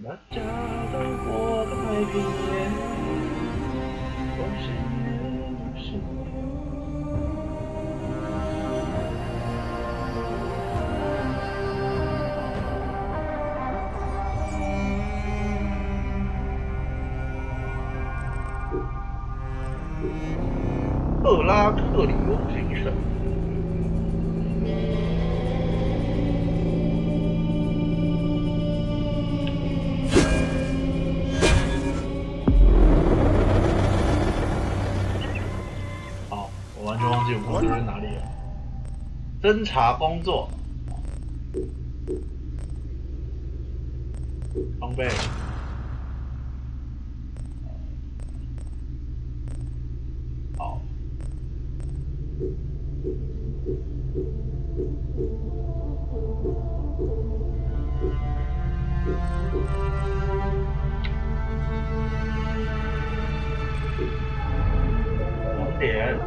大家都过得太平耶，都是耶，都是耶。赫拉克里翁精神。好，我完全忘记我们这边哪里了。侦查工作，装备。好。2点。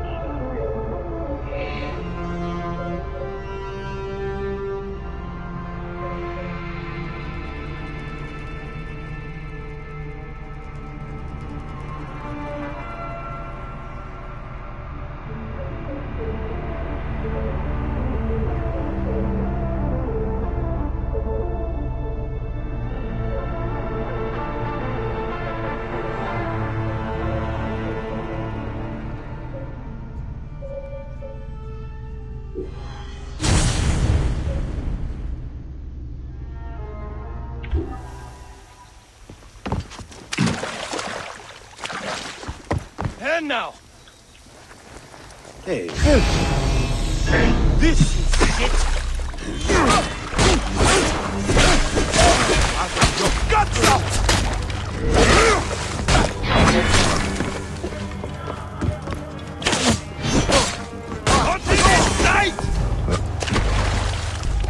And now. Hey. This is it. I'll get your guts out. Hunting in sight.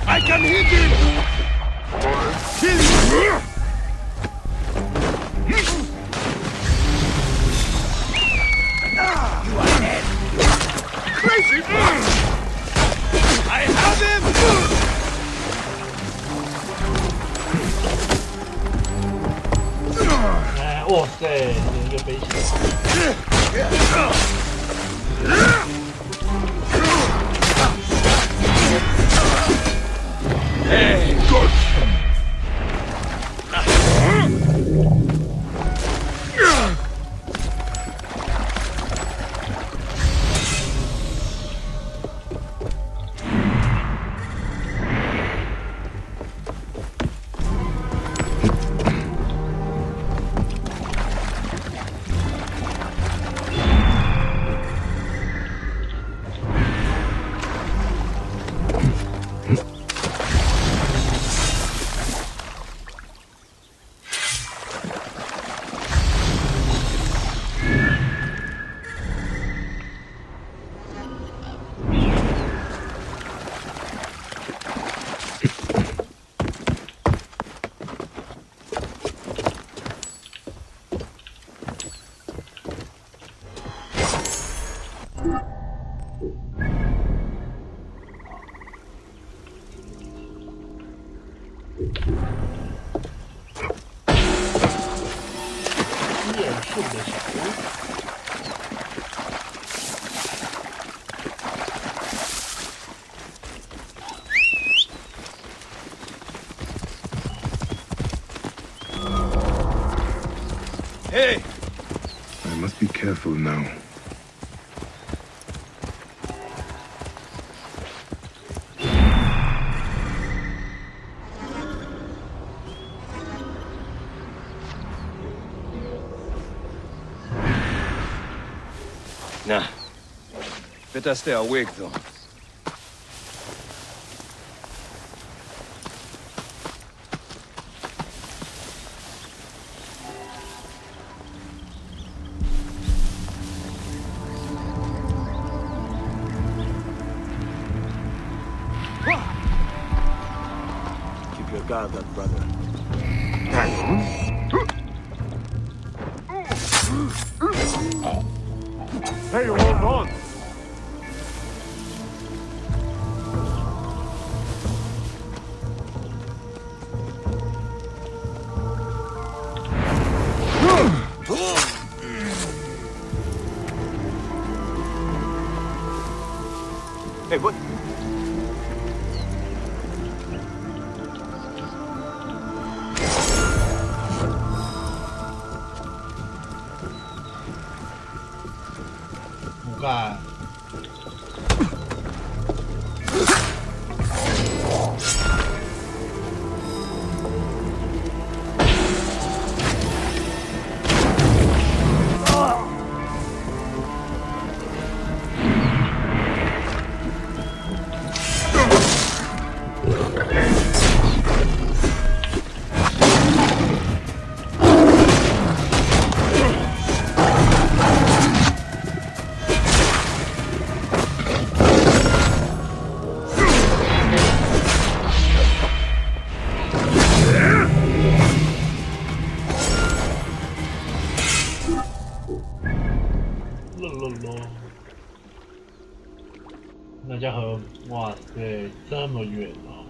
I can hit him. Kill him. I have him! 哎，哇塞，这一个飞行。Hey, good. Hey! I must be careful now. Nah. Better stay awake, though. Keep your guard up, brother. Hey, hold on! Hey, what? 不干。那家河，哇塞，这么远哦！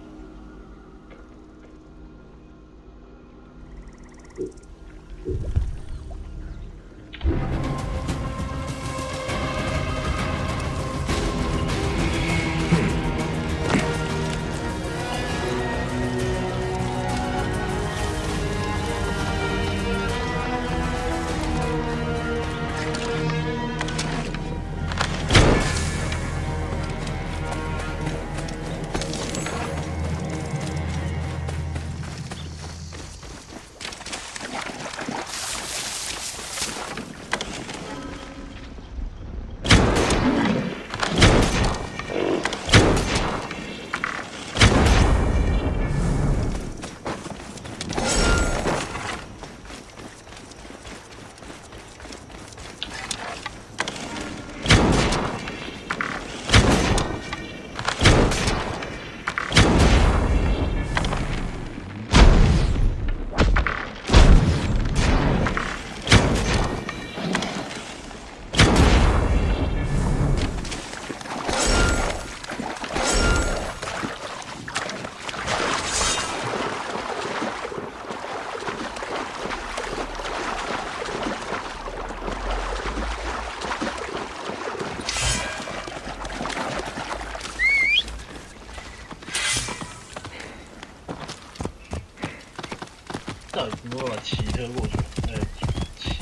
到底是我骑车过去，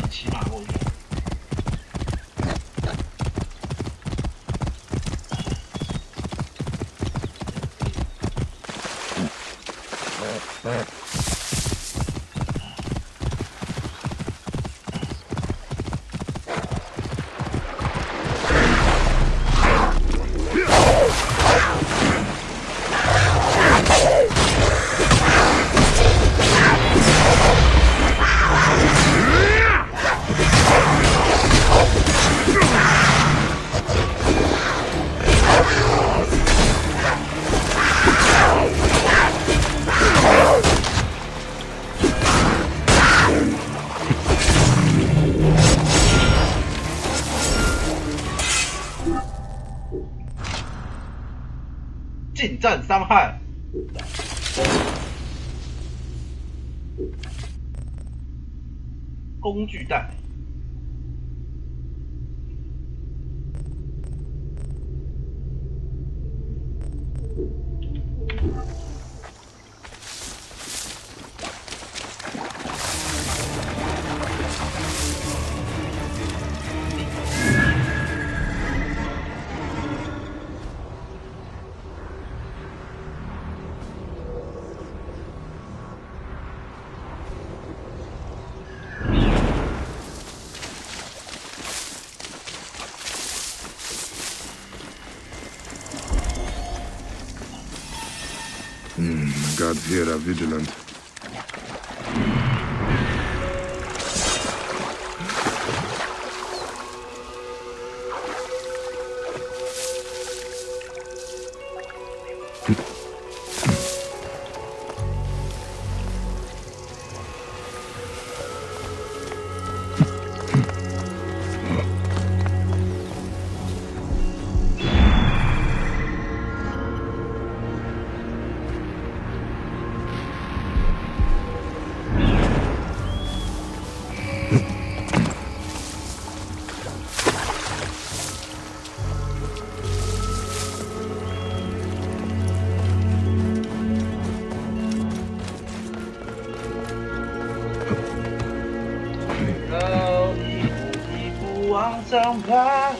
骑马过去。近战伤害，工具袋。The guards here are vigilant. 上爬。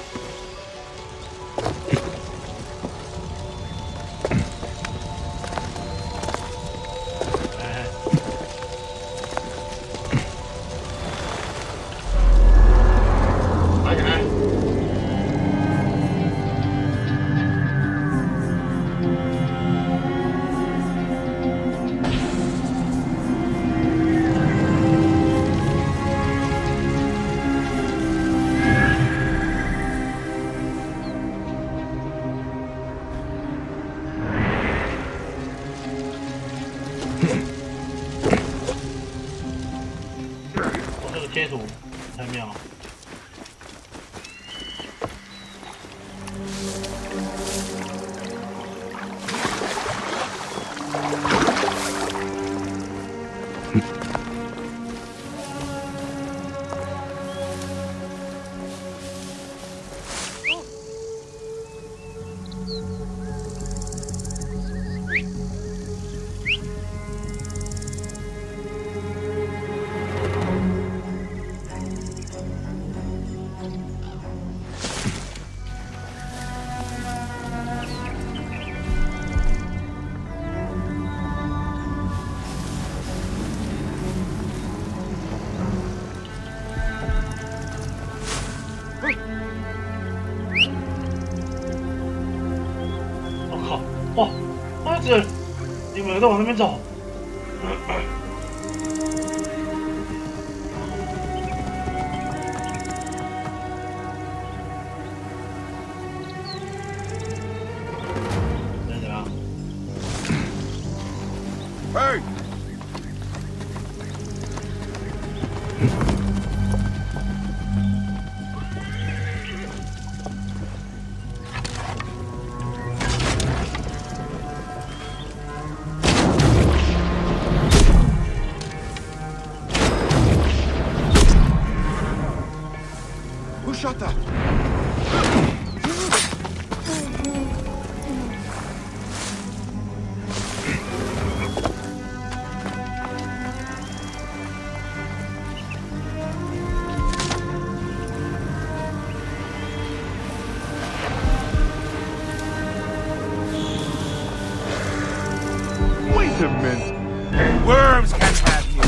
贴图太妙了。哇！儿子，你们都往那边走。那怎样？嘿！Shut up! Wait a minute! Worms can't have you!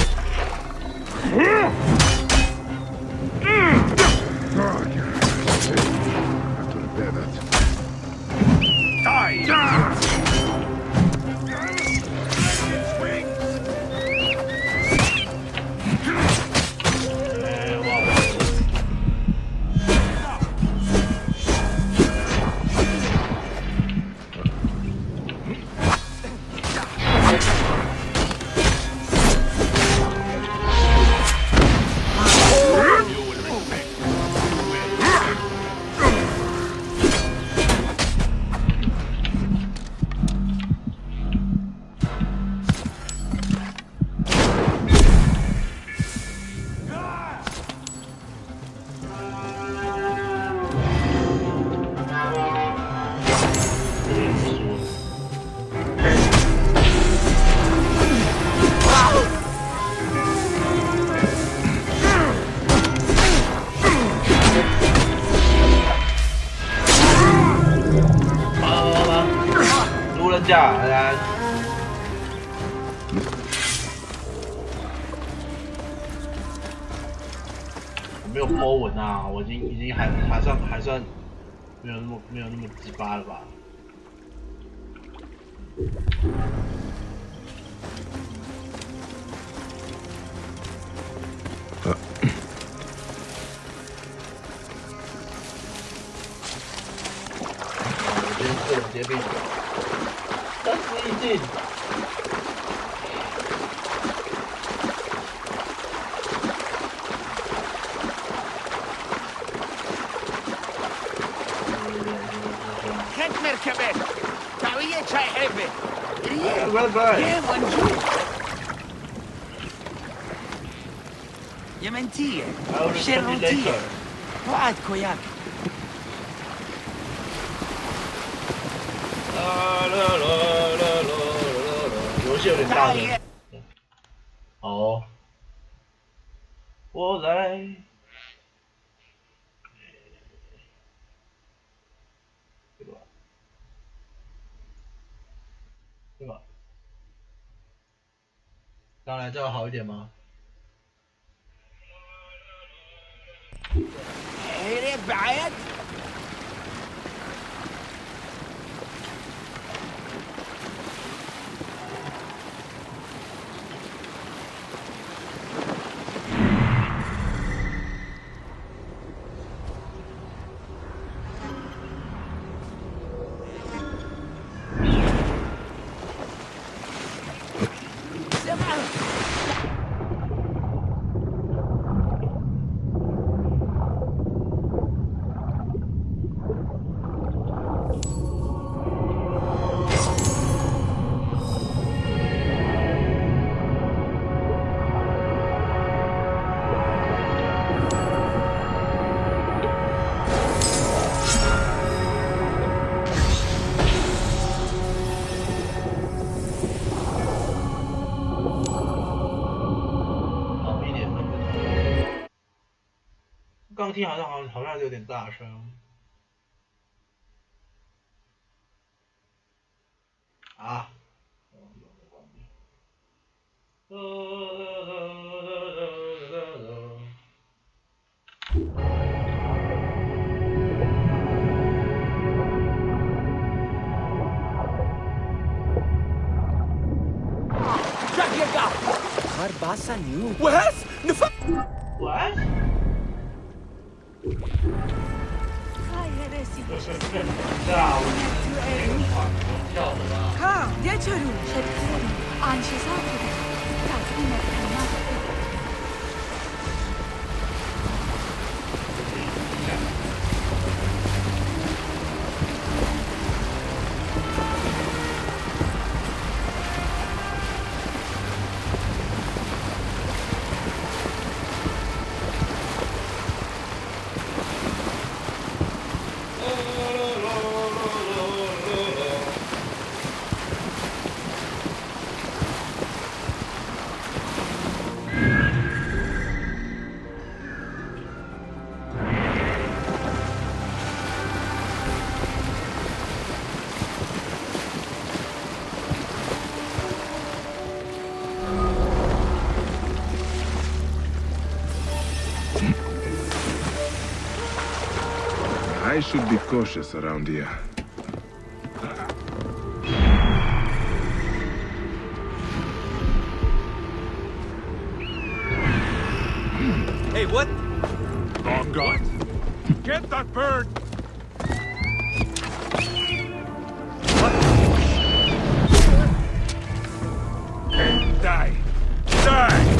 我没有 po 文啊，我已经还算没有那么鸡巴了吧？我今天个人直接被31进。مركبك تعوية شاي حبة باي يا منجوب يمنتية شرنتية وعد كوياك 游戏有点大声。哦，我来。对吧？刚才这样好一点吗？ 刚听好像有点大声啊！What？ ها يجهلوا عن شساته تعطون الكلمات I should be cautious around here. Hey, what? Doggone! Get that bird! Die! Die!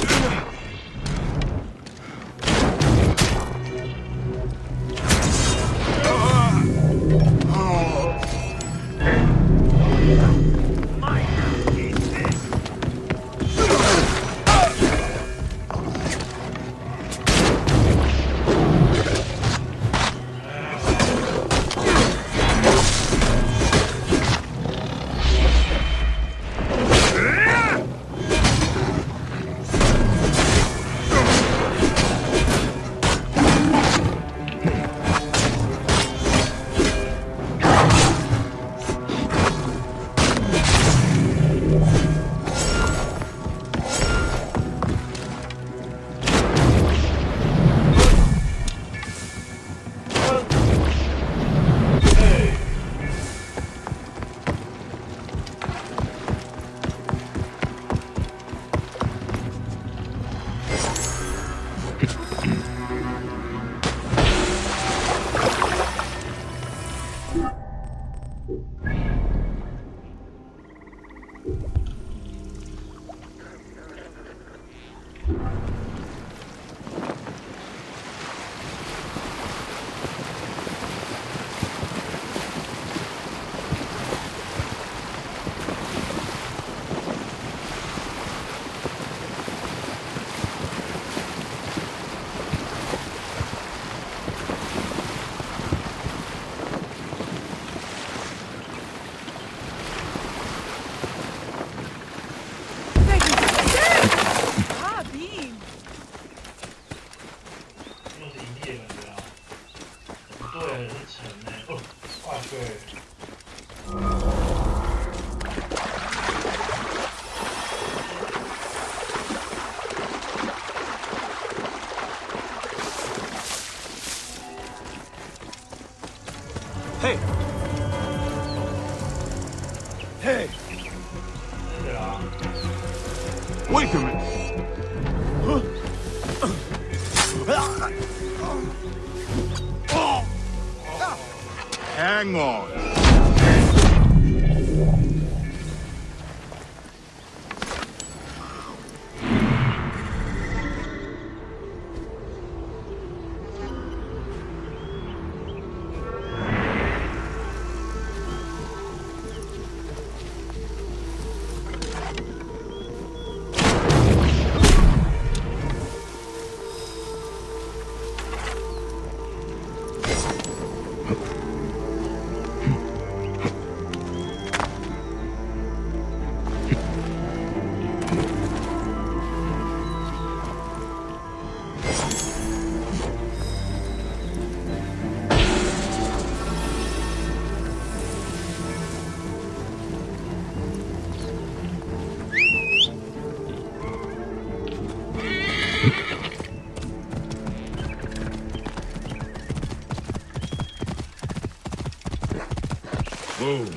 Hey! Hey! 对啊， Wait a minute! Hang on. Boom.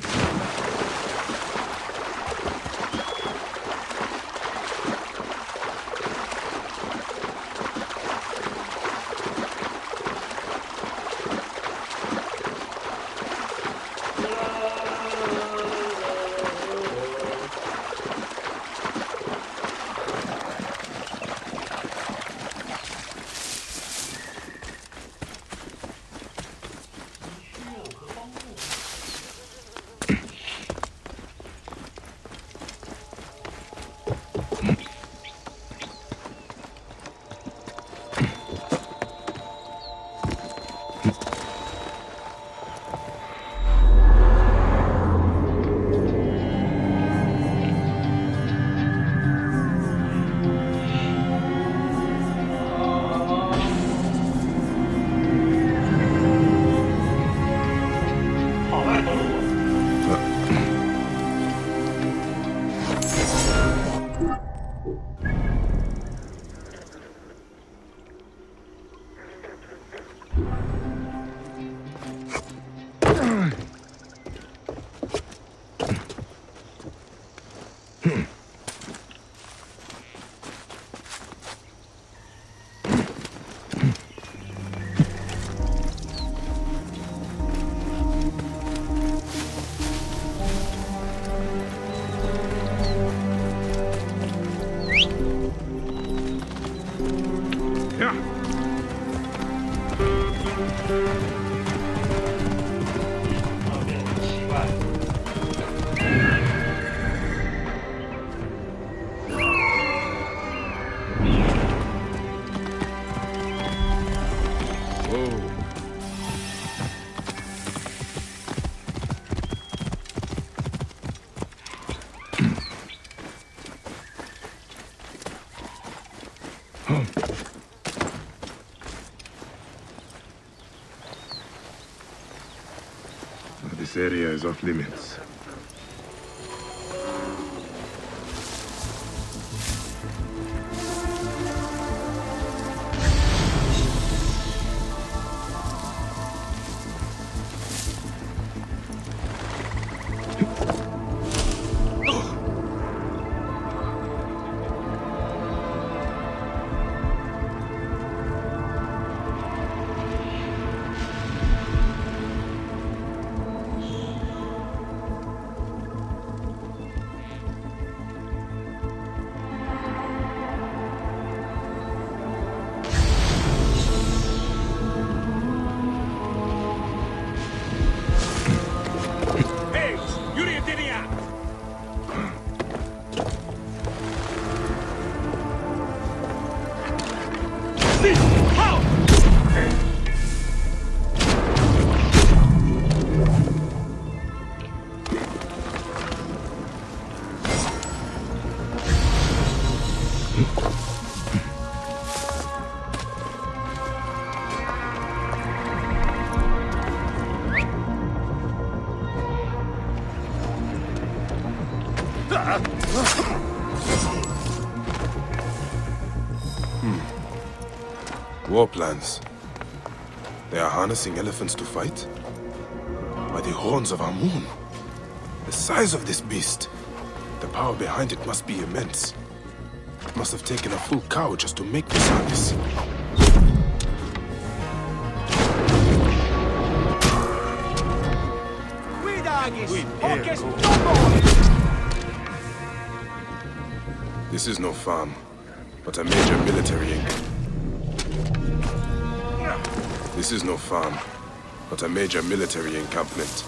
Yeah. 变得奇怪。Whoa. This area is off limits. Hey, you the idiot! War plans. They are harnessing elephants to fight? By the horns of our moon. The size of this beast. The power behind it must be immense. It must have taken a full cow just to make this harness. This is no farm, but a major military This is no farm, but a major military encampment.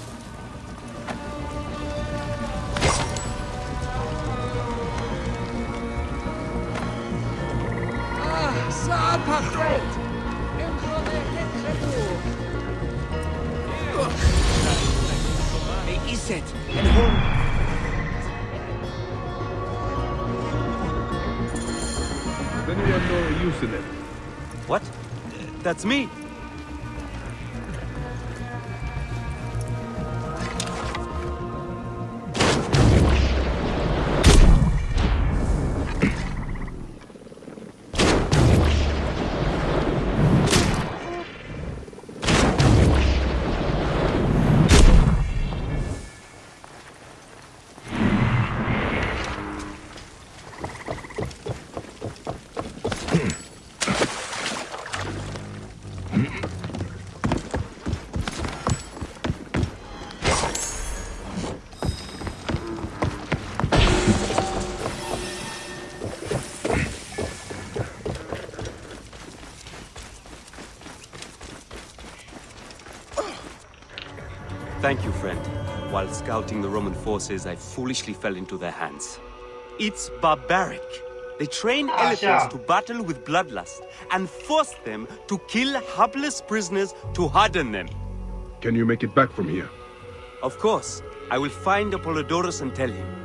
Does anyone know use in it? What? That's me. Thank you, friend. While scouting the Roman forces, I foolishly fell into their hands. It's barbaric. They train elephants to battle with bloodlust and force them to kill hapless prisoners to harden them. Can you make it back from here? Of course. I will find Apollodorus and tell him.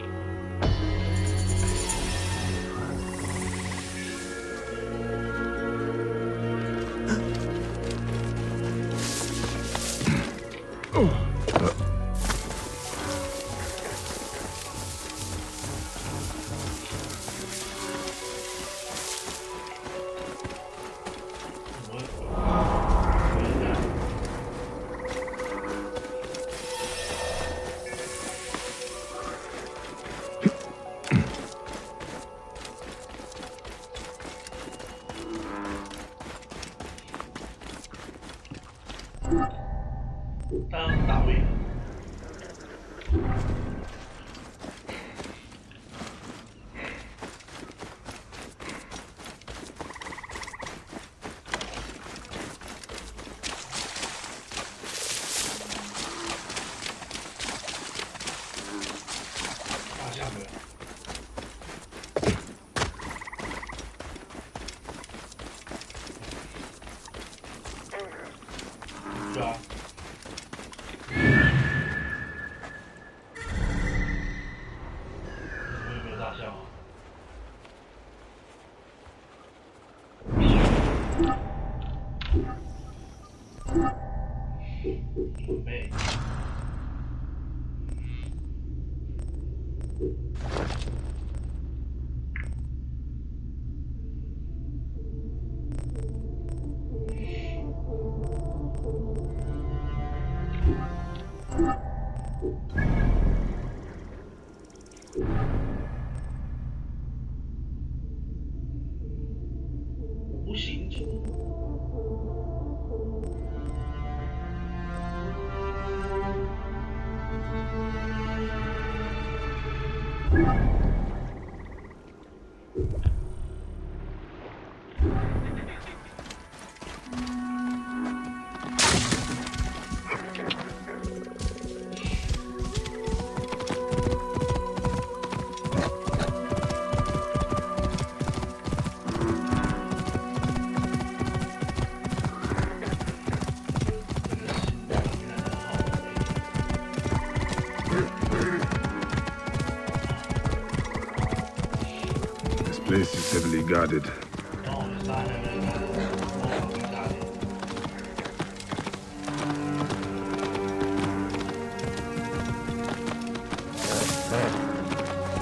This place is heavily guarded.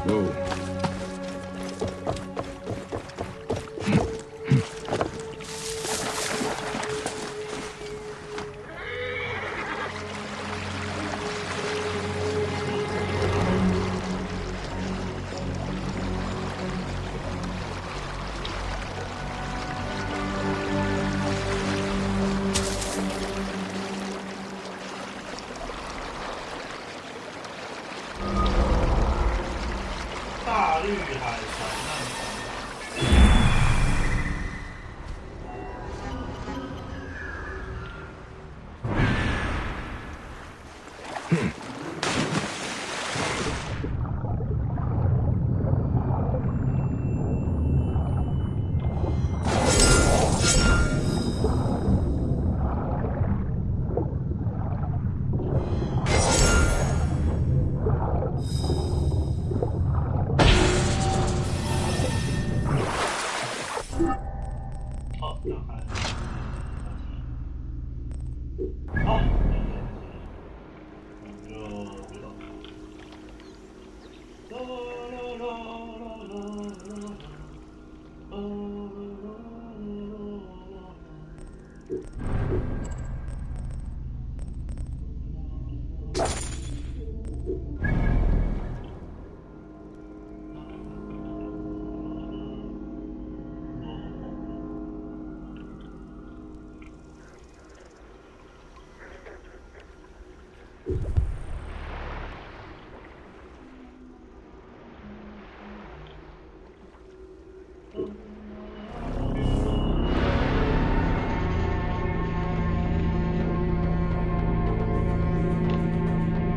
Whoa.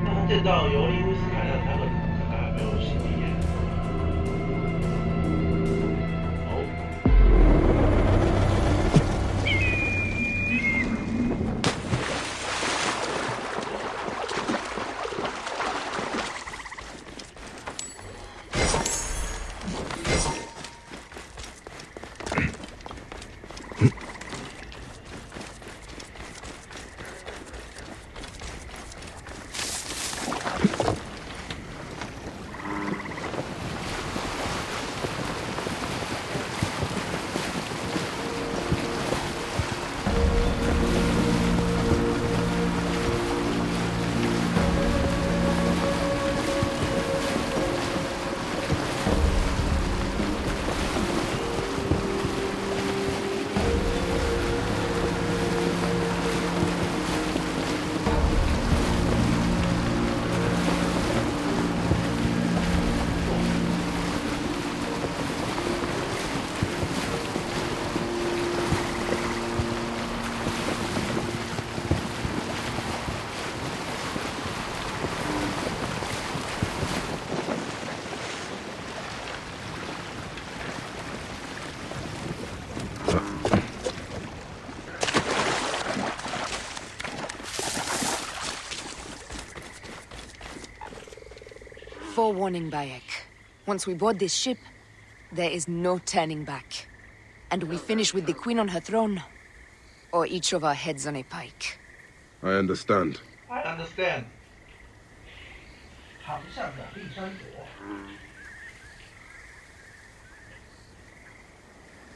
那他见到尤利乌斯凯勒，他可能还没有新体验。Forewarning, Bayek. Once we board this ship, there is no turning back. And we finish with the Queen on her throne, or each of our heads on a pike. I understand. I understand。航向的立山国，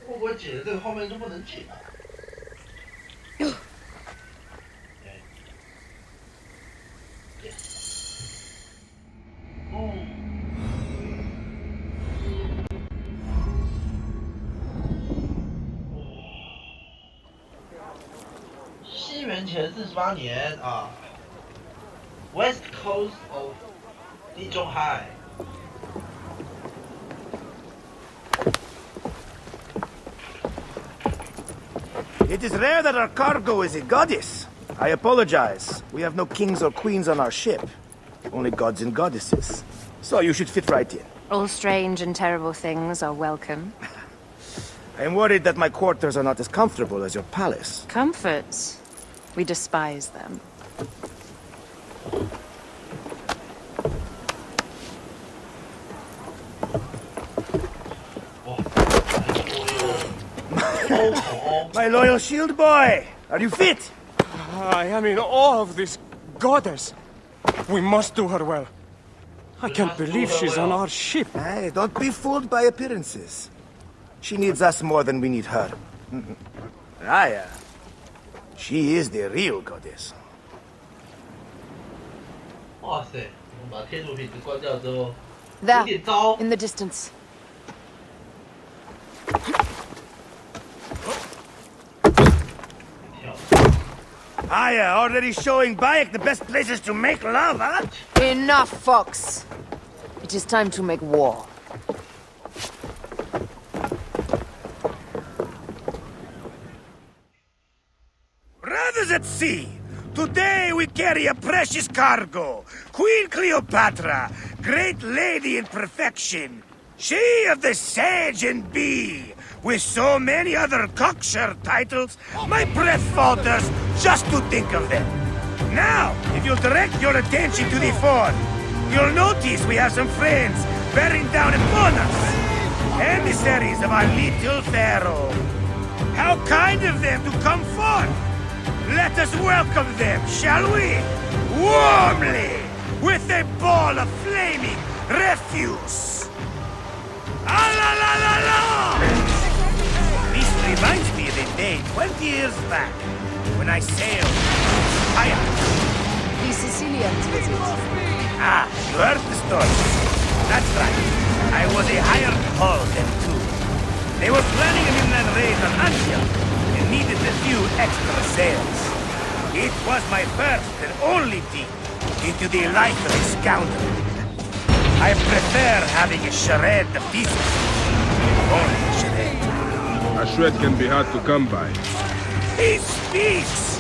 会不会解了这个后面就不能解了？西元前48年啊 ，West Coast of 地中海。It is rare that our cargo is a goddess. I apologize. We have no kings or queens on our ship. Only gods and goddesses. So you should fit right in. All strange and terrible things are welcome. I am worried that my quarters are not as comfortable as your palace. Comforts. We despise them. My loyal shield boy! Are you fit? I am in awe of this goddess. We must do her well. I can't believe she's on our ship. Hey, don't be fooled by appearances. She needs us more than we need her. Raya. She is the real goddess. 哇塞，我们把天主品质关掉之后，有 There, 点糟。 in the distance. Raya, already showing Bayek the best places to make love, huh? Enough, Fox. It is time to make war. Brothers at sea, today we carry a precious cargo. Queen Cleopatra, great lady in perfection. She of the Sage and Bee, with so many other cocksure titles, my breath falters just to think of them. Now, if you'll direct your attention to the fort, you'll notice we have some friends bearing down upon us. Emissaries of our little pharaoh. How kind of them to come forth. Let us welcome them, shall we? Warmly, with a ball of flaming refuse. Ah la la la la! This reminds me of a day 20 years back, when I sailed hired. The Sicilians visit. Ah, you heard the story. That's right. I was a hired hull then too. They were planning an inland raid on Antioch and needed a few extra sails. It was my first and only deep into the life of a scoundrel. I prefer having a charade of pieces. Only a charade. shred can be hard to come by. He speaks!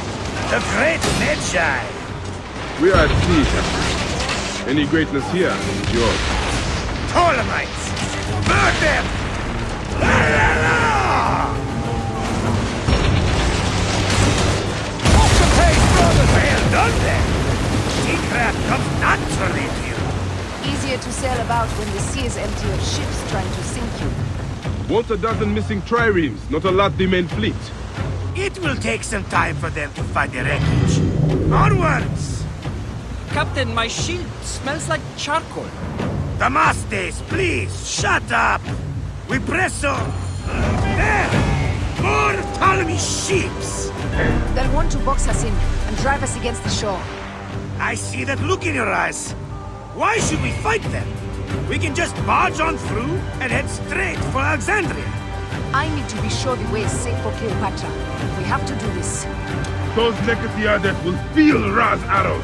The great Magi! We are at sea, Captain. Any greatness here is yours. Ptolemites! Burn them! La la la! Off the pace, brother! Well done then! Seacraft comes naturally to you. Easier to sail about when the sea is empty of ships trying to sink you. Want a dozen missing triremes, not a lot the main fleet. It will take some time for them to find their wreckage. Onwards! Captain, my shield smells like charcoal. Damastes, please, shut up! We press on! There! More Ptolemy ships! They'll want to box us in and drive us against the shore. I see that look in your eyes. Why should we fight them? We can just barge on through and head straight for Alexandria. I need to be sure the way is safe for Cleopatra. We have to do this. Those Necatiades will feel Ra's arrows.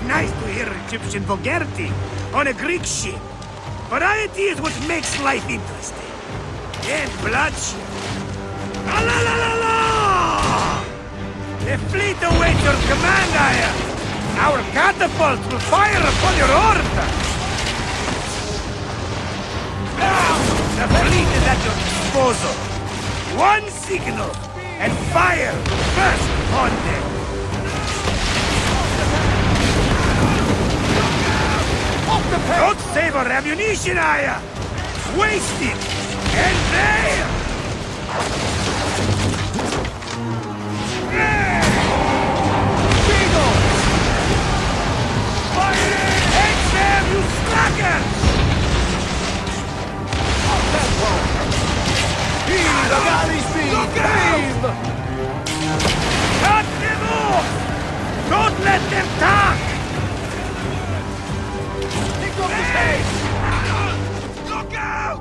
Nice to hear Egyptian vulgarity on a Greek ship. Variety is what makes life interesting. And bloodshed. La la la la la! The fleet awaits your command, Aya. Our catapults will fire upon your order. Now, the fleet is at your disposal. One signal, and fire first upon them. Don't save our ammunition, Aya! Waste it! And there! Beagle! Fire! Head there, you slackers! Heave the galley speed! Look out! Cut them off! Don't let them talk! Pick up the pace! Look out!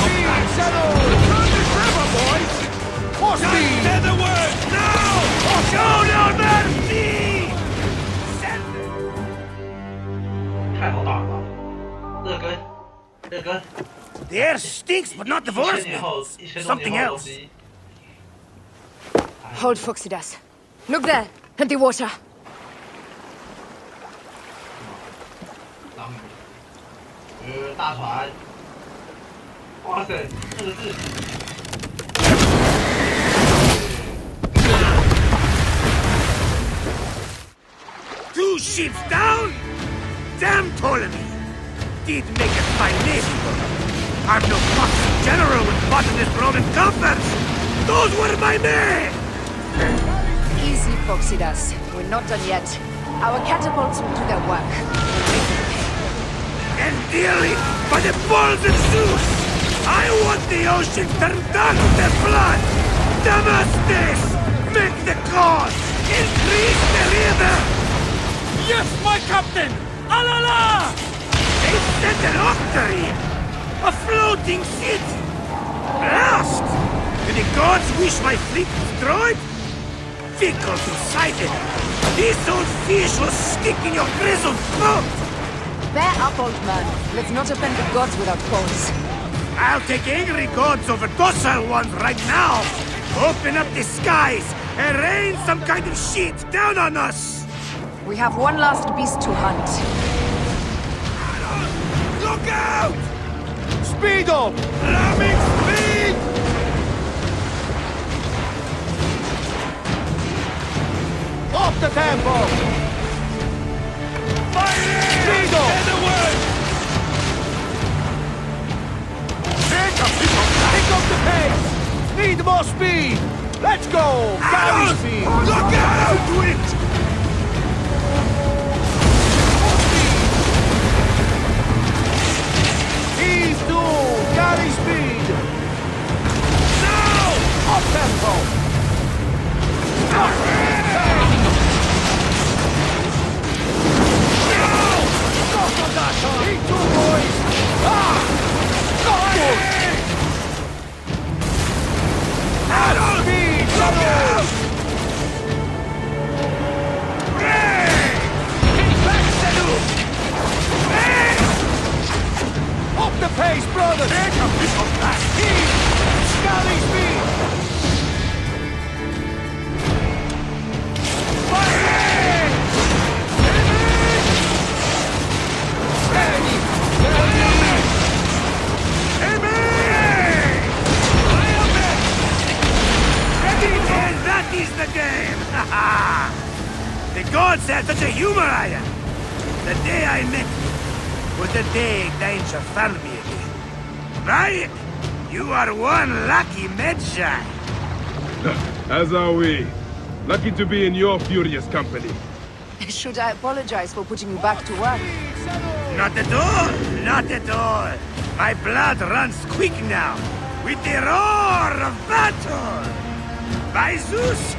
Speed! Settle! Turn this river, boys! More speed! Say the word! Now! Show no mercy! Send 太好打了，热根，热根， The air stinks, but not the 1000年后 voice. ，1000多 Something 年后的东 else. 西。 Hold Phoxidas. Look there, at the water. 狼鱼，大船，哇塞，这个是。 Two ships down? Damn Ptolemy! Did make a fine navy, though. I'm no foxy general with bottomless Roman coffers! Those were my men! Easy, Phoxidas. We're not done yet. Our catapults will do their work. And dearly, by the balls of Zeus! I want the ocean turned dark with blood! Damastes! Make the cause! Increase the river! Yes, my captain! Alala! They sent an octar here! A floating city! Lost! Do the gods wish my fleet destroyed? Fickle two-sided! This old fish will stick in your grizzled throat! Bear up, old man. Let's not offend the gods without cause. I'll take angry gods over docile ones right now! Open up the skies and rain some kind of shit down on us! We have one last beast to hunt. Look out! Speed up! Ramming speed! Off the tempo! Fire! Speed up! Say the word! Pick up the pace! Need more speed! Let's go! Galley speed! Look out! Wind! Ease to! Galley speed! Now! Up tempo! Stop on that! Eat two, boys! Ah! Not good! Speed! Look out! once had such a humor, I am. The day I met you was the day danger found me again. Bayek, you are one lucky Medjay. As are we. Lucky to be in your furious company. Should I apologize for putting you back to work? Not at all, not at all. My blood runs quick now, with the roar of battle. By Zeus,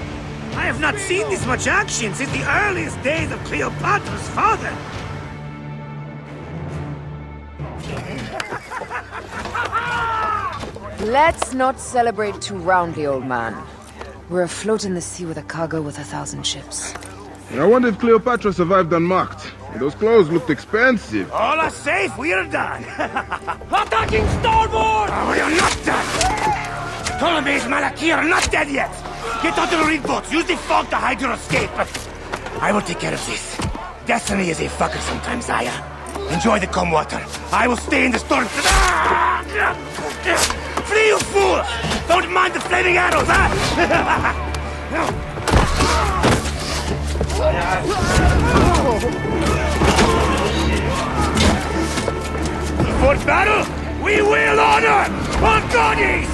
I have not seen this much action since the earliest days of Cleopatra's father. Let's not celebrate too roundly, old man. We're afloat in the sea with a cargo worth 1,000 ships. I wonder if Cleopatra survived unmarked. Those clothes looked expensive. All are safe, we're done. Attacking starboard! Oh, you're not done! Ptolemy's Malaki are not dead yet! Get onto the reed boats, use the fog to hide your escape. I will take care of this. Destiny is a fucker sometimes, Aya. Enjoy the calm water. I will stay in the storm. Flee, you fools! Don't mind the flaming arrows, huh? For battle, we will honor our bodies!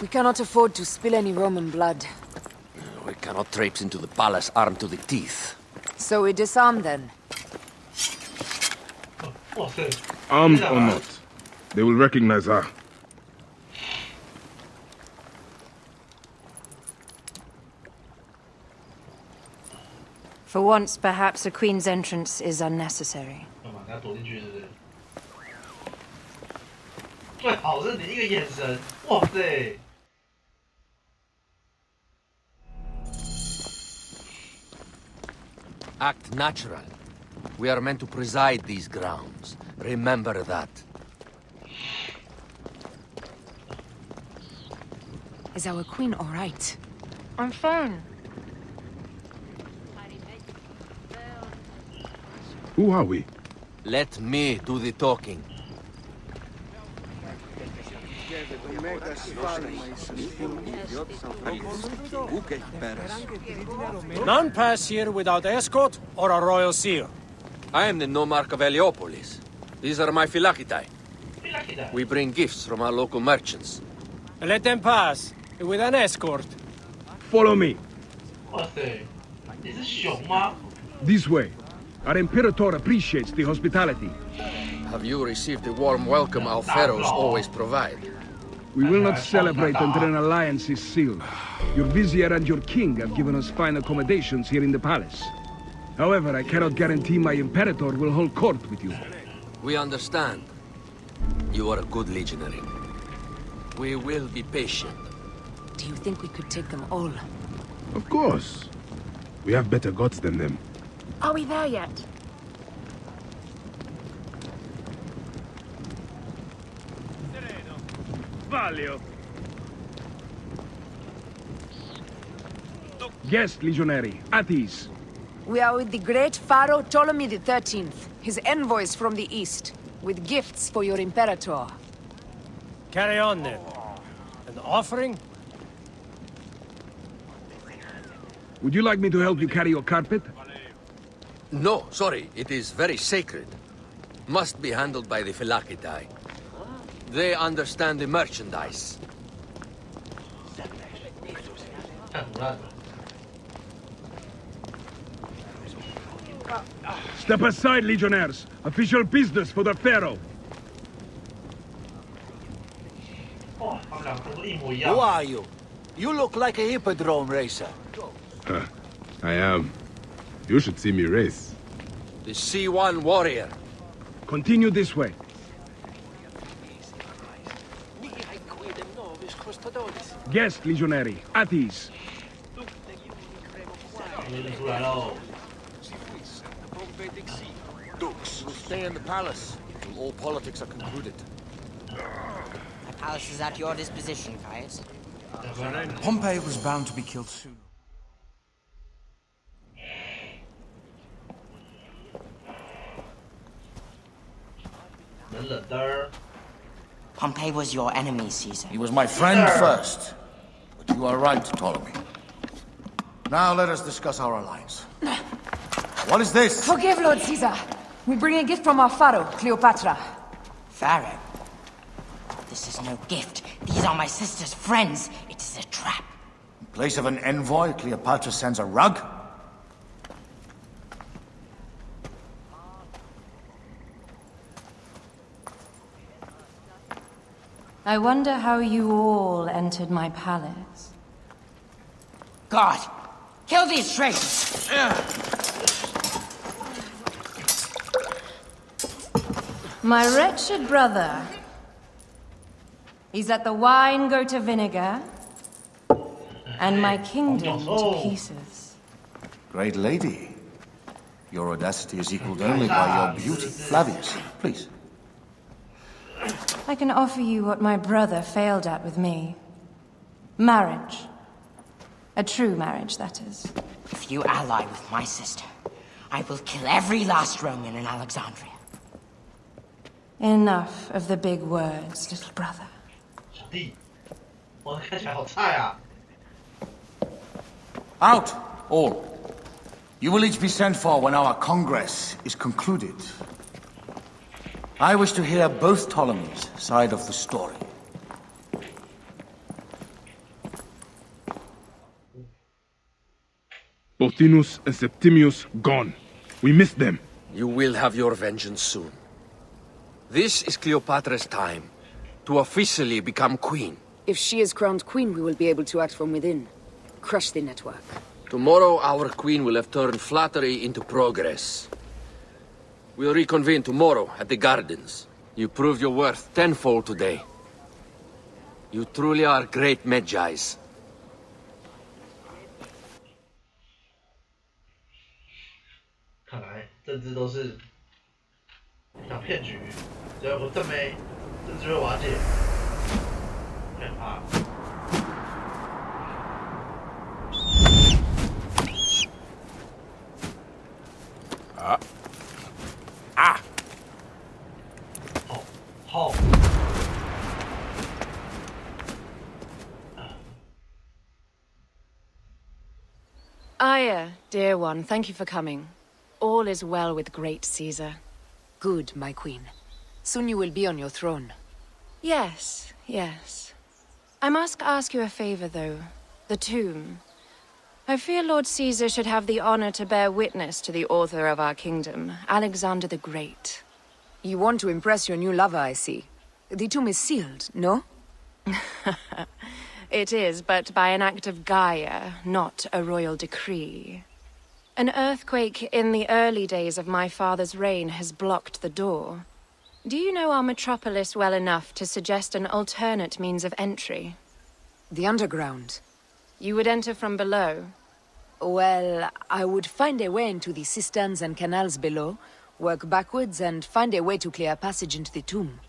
We cannot afford to spill any Roman blood. We cannot traipse into the palace armed to the teeth. So we disarm then. 哇塞， Armed or not, they will recognize her. For once, perhaps a queen's entrance is unnecessary. 干嘛？他躲进去是不是？最好是你一个眼神，哇塞！ Act natural. We are meant to preside these grounds. Remember that. Is our queen all right? I'm fine. Who are we? Let me do the talking. None pass here without escort or a royal seal. I am the nomarch of Heliopolis. These are my phylakitae. We bring gifts from our local merchants. Let them pass, with an escort. Follow me. 哇塞，你是熊吗？ This way. Our Imperator appreciates the hospitality. Have you received the warm welcome our pharaohs always provide? We will not celebrate until an alliance is sealed. Your vizier and your king have given us fine accommodations here in the palace. However, I cannot guarantee my Imperator will hold court with you. We understand. You are a good legionary. We will be patient. Do you think we could take them all? Of course. We have better gods than them. Are we there yet? Valio. Guest legionary, at ease. We are with the great Pharaoh Ptolemy XIII, his envoys from the east, with gifts for your Imperator. Carry on then. An offering? Would you like me to help you carry your carpet? No, sorry. It is very sacred. Must be handled by the phylakitae. They understand the merchandise. 看胡乱的。 Step aside, legionnaires. Official business for the Pharaoh. 哇，他们俩动作一模一 Who 样。 are you? You look like a hippodrome racer. I am. You should see me race. The C1 warrior. Continue this way. Guest legionary, at ease. 出来喽。 Dukes will stay in the palace until all politics are concluded. My palace is at your disposition, Caius. Pompey was bound to be killed soon. Pompey was your enemy, Caesar. He was my friend first. But you are right, Ptolemy. Now let us discuss our alliance. What is this? Forgive, Lord Caesar. We bring a gift from our pharaoh, Cleopatra. Pharaoh? This is no gift. These are my sister's friends. It is a trap. In place of an envoy, Cleopatra sends a rug? I wonder how you all entered my palace. God! Kill these traitors! My wretched brother. He's let the wine go to vinegar, and my kingdom to pieces. Great lady. Your audacity is equaled only by your beauty. Flavius, please. I can offer you what my brother failed at with me. Marriage. A true marriage, that is. If you ally with my sister, I will kill every last Roman in Alexandria. Enough of the big words, little brother. Out, all. You will each be sent for when our congress is concluded. I wish to hear both Ptolemies' side of the story. Pothinus and Septimius gone. We missed them. You will have your vengeance soon. This is Cleopatra's time to officially become queen. If she is crowned queen, we will be able to act from within. Crush the network. Tomorrow, our queen will have turned flattery into progress. We'll reconvene tomorrow at the gardens. You proved your worth tenfold today. You truly are great Magi's. 看来政治都是一场骗局，只要有正妹，政治会瓦解。害怕。好。Aya, dear one, thank you for coming. All is well with great Caesar. Good, my queen. Soon you will be on your throne. Yes, yes. I must ask you a favor, though. The tomb. I fear Lord Caesar should have the honor to bear witness to the author of our kingdom, Alexander the Great. You want to impress your new lover, I see. The tomb is sealed, no? It is, but by an act of Gaia, not a royal decree. An earthquake in the early days of my father's reign has blocked the door. Do you know our metropolis well enough to suggest an alternate means of entry? The underground. You would enter from below? Well, I would find a way into the cisterns and canals below, work backwards, and find a way to clear a passage into the tomb.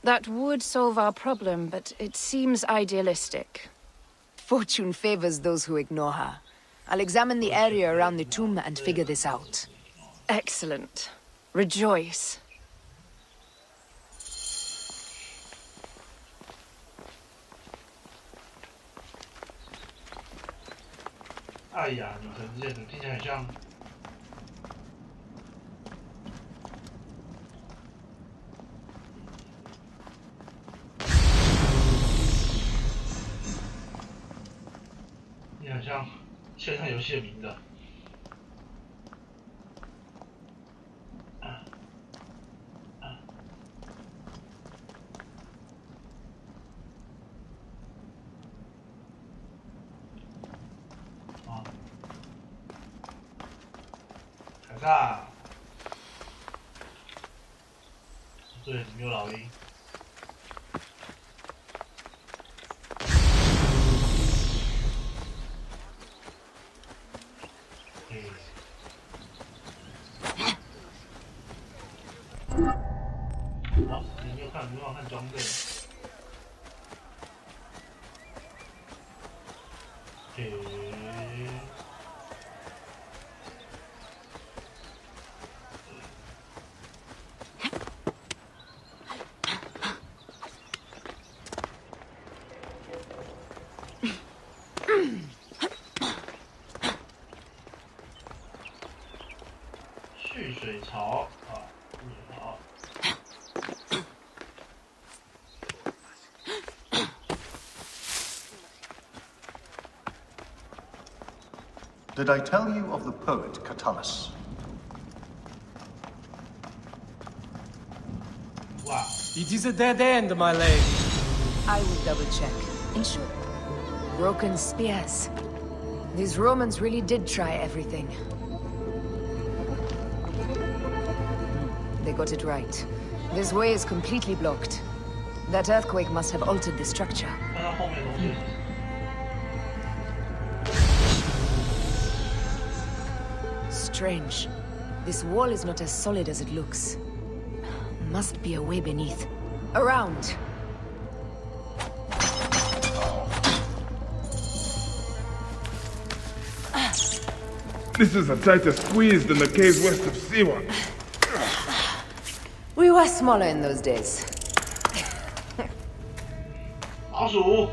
That would solve our problem, but it seems idealistic. Fortune favors those who ignore her. I'll examine the area around the tomb and figure this out. Excellent. Rejoice. 哎呀，女神之剑听起来很像。你很像线上游戏的名字。凯撒，对，没有老鹰。好，你没有看装备。嘿，蓄水槽啊，蓄水槽。Did I tell you of the poet Catullus? Wow. It is a dead end, my lady. I will double check. In short, broken spears. These Romans really did try everything. They got it right. This way is completely blocked. That earthquake must have altered the structure. 看到后面的东西。Strange. This wall is not as solid as it looks. Must be a way beneath. Around. This is a tighter squeeze than the caves west of Siwa. We were smaller in those days. 老鼠。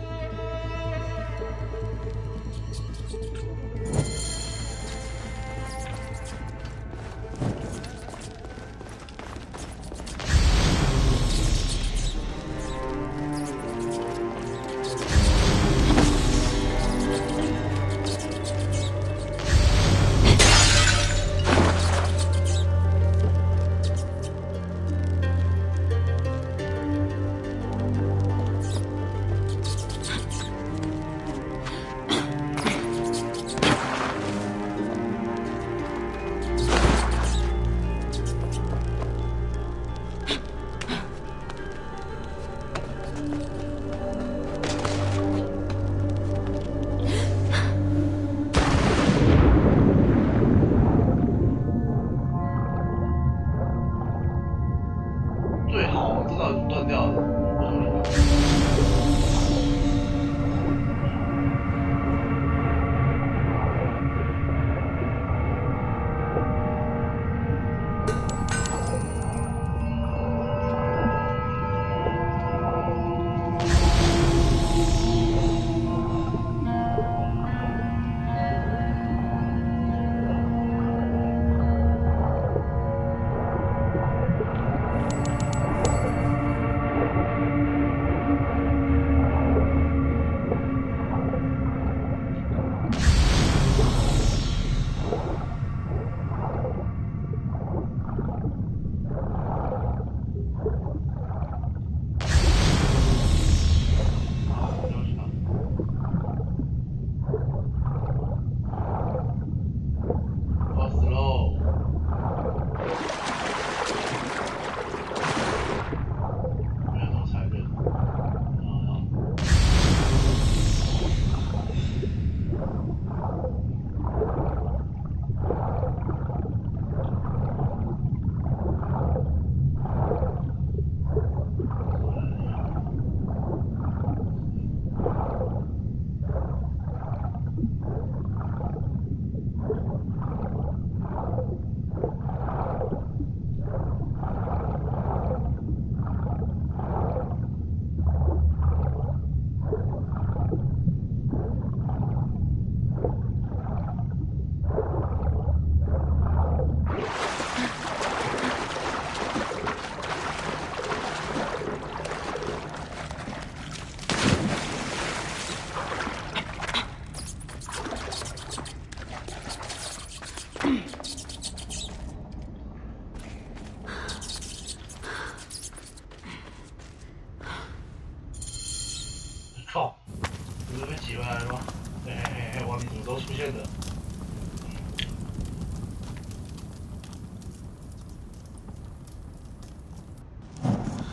最好我知道断掉了，不合理吧？靠，不是被挤回来了吗？嘿嘿嘿，王你什么时候出现的？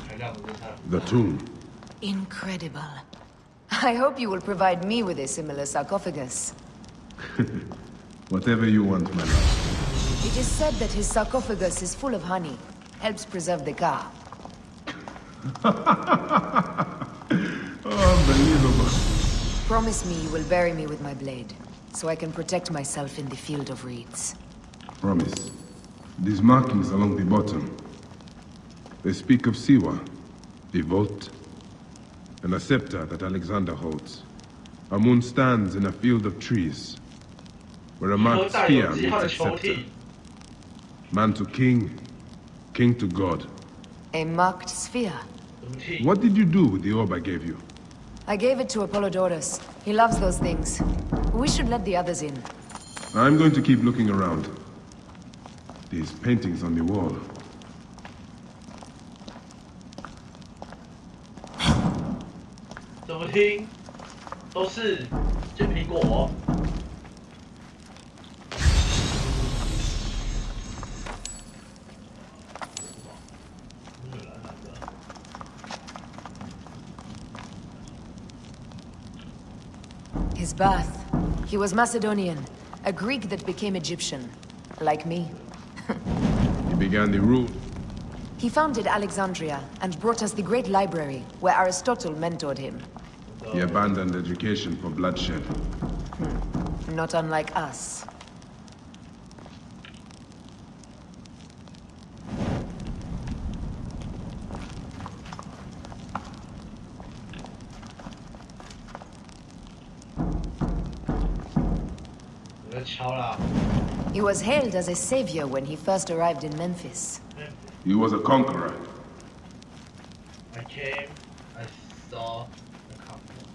还亮着侦探。The tomb. Incredible. I hope you will provide me with a similar sarcophagus. Whatever you want, my love. It is said that his sarcophagus is full of honey. Helps preserve the car. Unbelievable. Promise me you will bury me with my blade, so I can protect myself in the field of reeds. Promise. These markings along the bottom, they speak of Siwa, the vault, and a scepter that Alexander holds. A moon stands in a field of trees, where a marked spear meets its scepter. Man to king, king to god. A marked sphere? What did you do with the orb I gave you? I gave it to Apollodorus. He loves those things. We should let the others in. I'm going to keep looking around. These paintings on the wall. 怎么听都是煎苹果。His birth. He was Macedonian, a Greek that became Egyptian. Like me. He began the rule. He founded Alexandria and brought us the great library, where Aristotle mentored him. He abandoned education for bloodshed. Not unlike us. He was hailed as a savior when he first arrived in Memphis. He was a conqueror. I came, I saw, I conquered.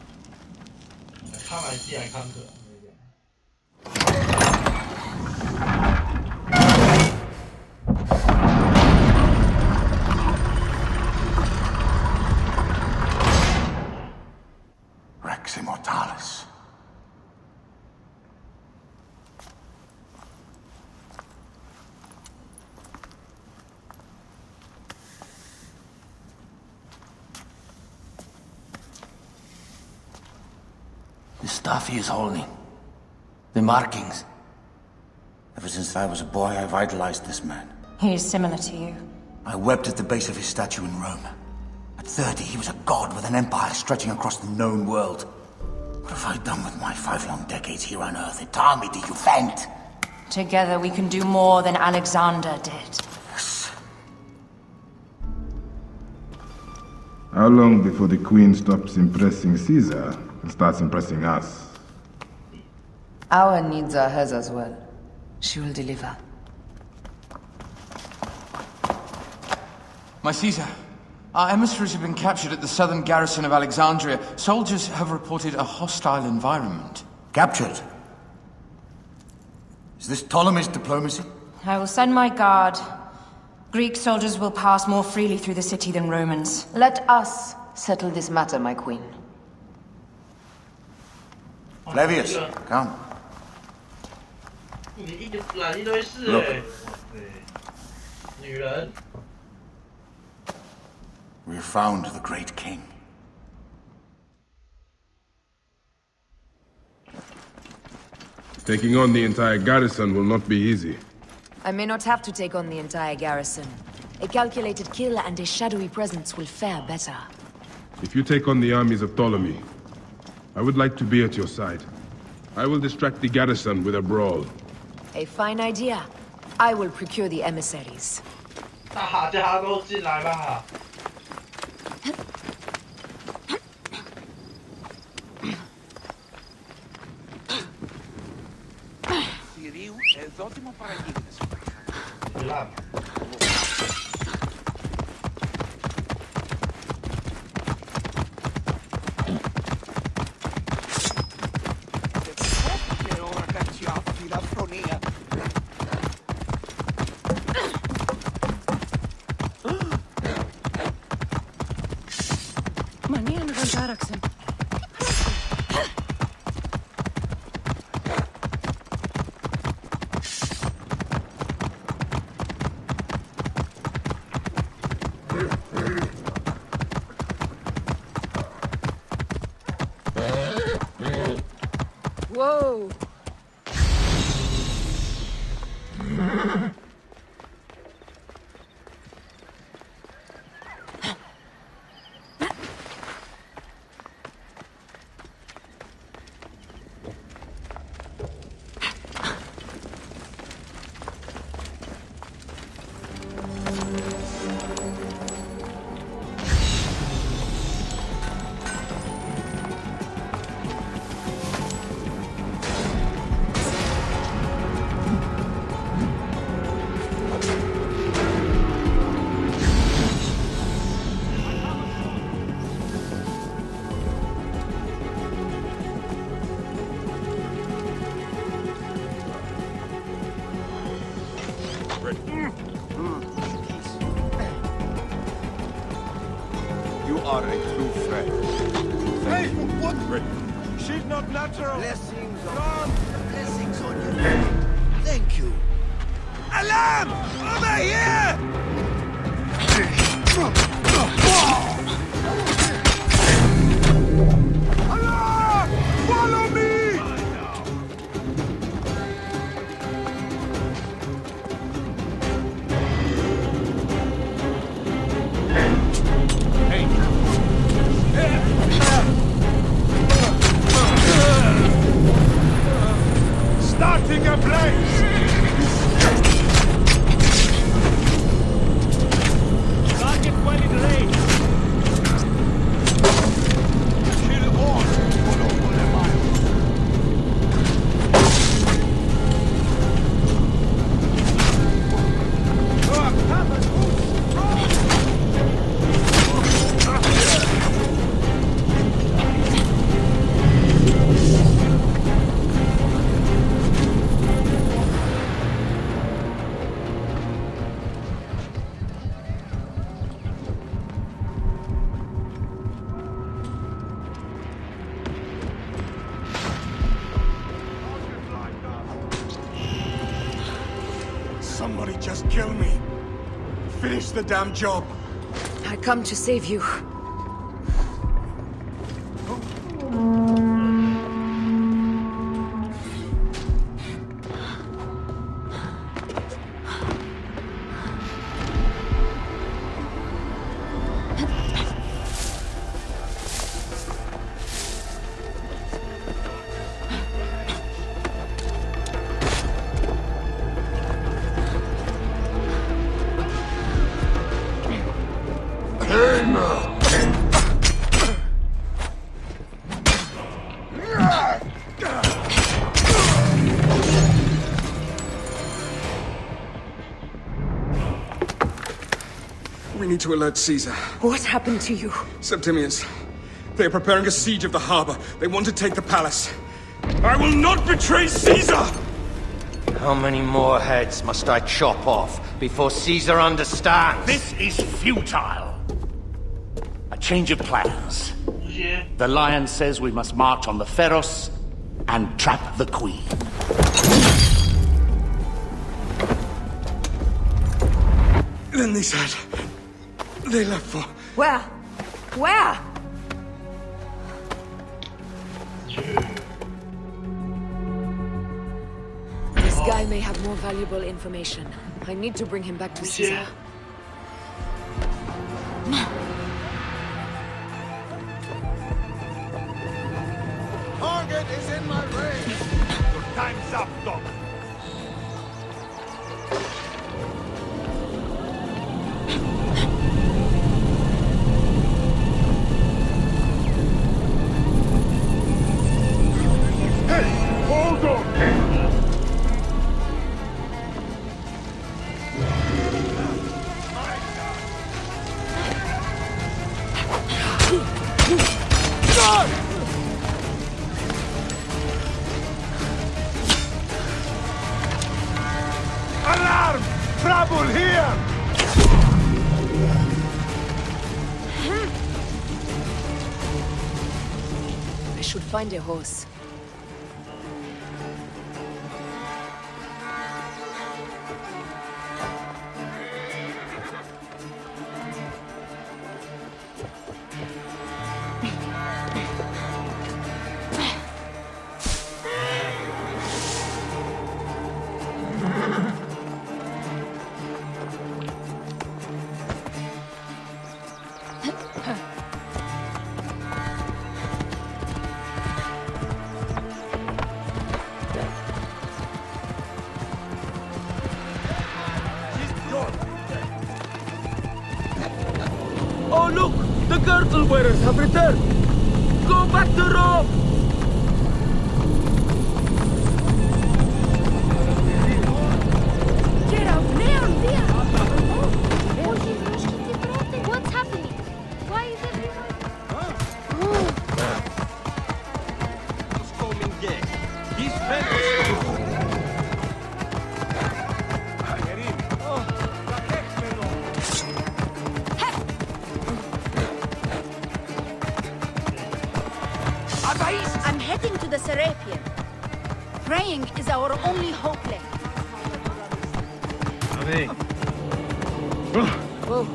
I come, I see, I conquer. Rex Immortalis. The stuff he is holding. The markings. Ever since I was a boy, I've idolized this man. He is similar to you. I wept at the base of his statue in Rome. At 30, he was a god with an empire stretching across the known world. What have I done with my 5 long decades here on Earth? An army to defend? Together we can do more than Alexander did. Yes. How long before the Queen stops impressing Caesar and starts impressing us? Our needs are hers as well. She will deliver. My Caesar, our emissaries have been captured at the southern garrison of Alexandria. Soldiers have reported a hostile environment. Captured? Is this Ptolemy's diplomacy? I will send my guard. Greek soldiers will pass more freely through the city than Romans. Let us settle this matter, my queen. Flavius, come. Look. We have found the great king. Taking on the entire garrison will not be easy. I may not have to take on the entire garrison. A calculated kill and a shadowy presence will fare better. If you take on the armies of Ptolemy, I would like to be at your side. I will distract the garrison with a brawl. A fine idea. I will procure the emissaries. Whoa! You are a true friend. Hey, what? She's not natural. Blessings on you. Thank you. Alarm! Over here! Allah! Follow me! Starting a blaze! Target well in range. Kill all. Somebody just kill me. Finish the damn job. I come to save you. We need to alert Caesar. What happened to you? Septimius. They are preparing a siege of the harbor. They want to take the palace. I will not betray Caesar! How many more heads must I chop off before Caesar understands? This is futile. A change of plans. The lion says we must march on the Pharos and trap the queen. Then they said... they left for... Where? Where? This guy may have more valuable information. I need to bring him back to Caesar. Target is in my range. Your time's up, Doc. Hold on! Alarm! Trouble here! I should find a horse. Oh, look! The girdle wearers have returned! Go back to Rome! Get out now, there! What's happening? Why is everyone... These fellows... Getting to the Serapion. Praying is our only hope left. Whoa.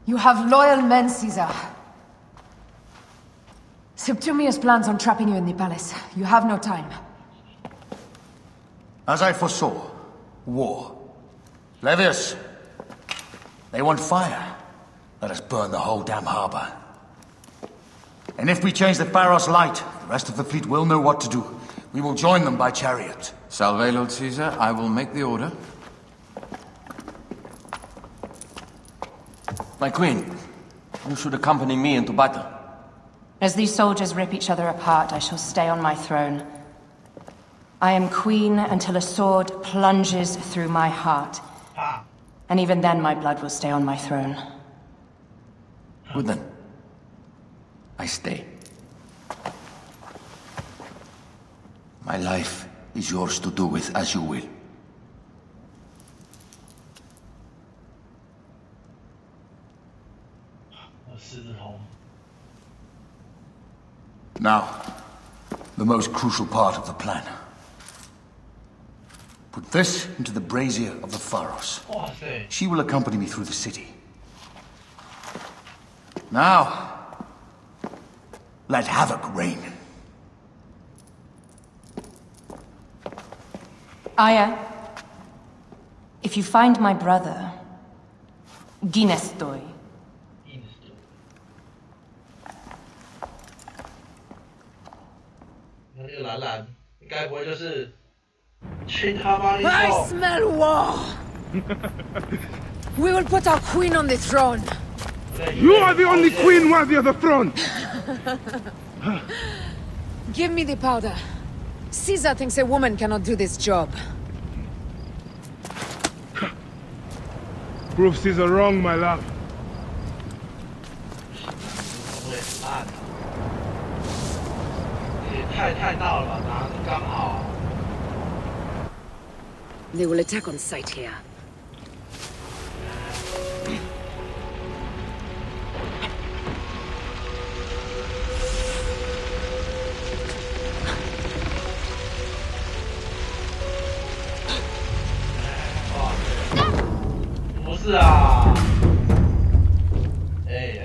You have loyal men, Caesar. Septimius plans on trapping you in the palace. You have no time. As I foresaw, war. Levius, they want fire. Let us burn the whole damn harbor. And if we change the Pharos light, the rest of the fleet will know what to do. We will join them by chariot. Salve, Lord Caesar. I will make the order. My queen, you should accompany me into battle. As these soldiers rip each other apart, I shall stay on my throne. I am queen until a sword plunges through my heart. And even then my blood will stay on my throne. Good then. I stay. My life is yours to do with as you will. Now, the most crucial part of the plan. Put this into the brazier of the Pharos. She will accompany me through the city. Now, let havoc reign. Aya, if you find my brother, Ginestoi. 那个蓝蓝，该不会就是亲他妈一 I 口？ smell war! We will put our queen on the throne. You are the only queen worthy of the throne! Give me the powder. Caesar thinks a woman cannot do this job. Prove Caesar wrong, my love. 太闹了吧，拿的刚好。 They will attack on sight here. Oh, 不是啊！哎。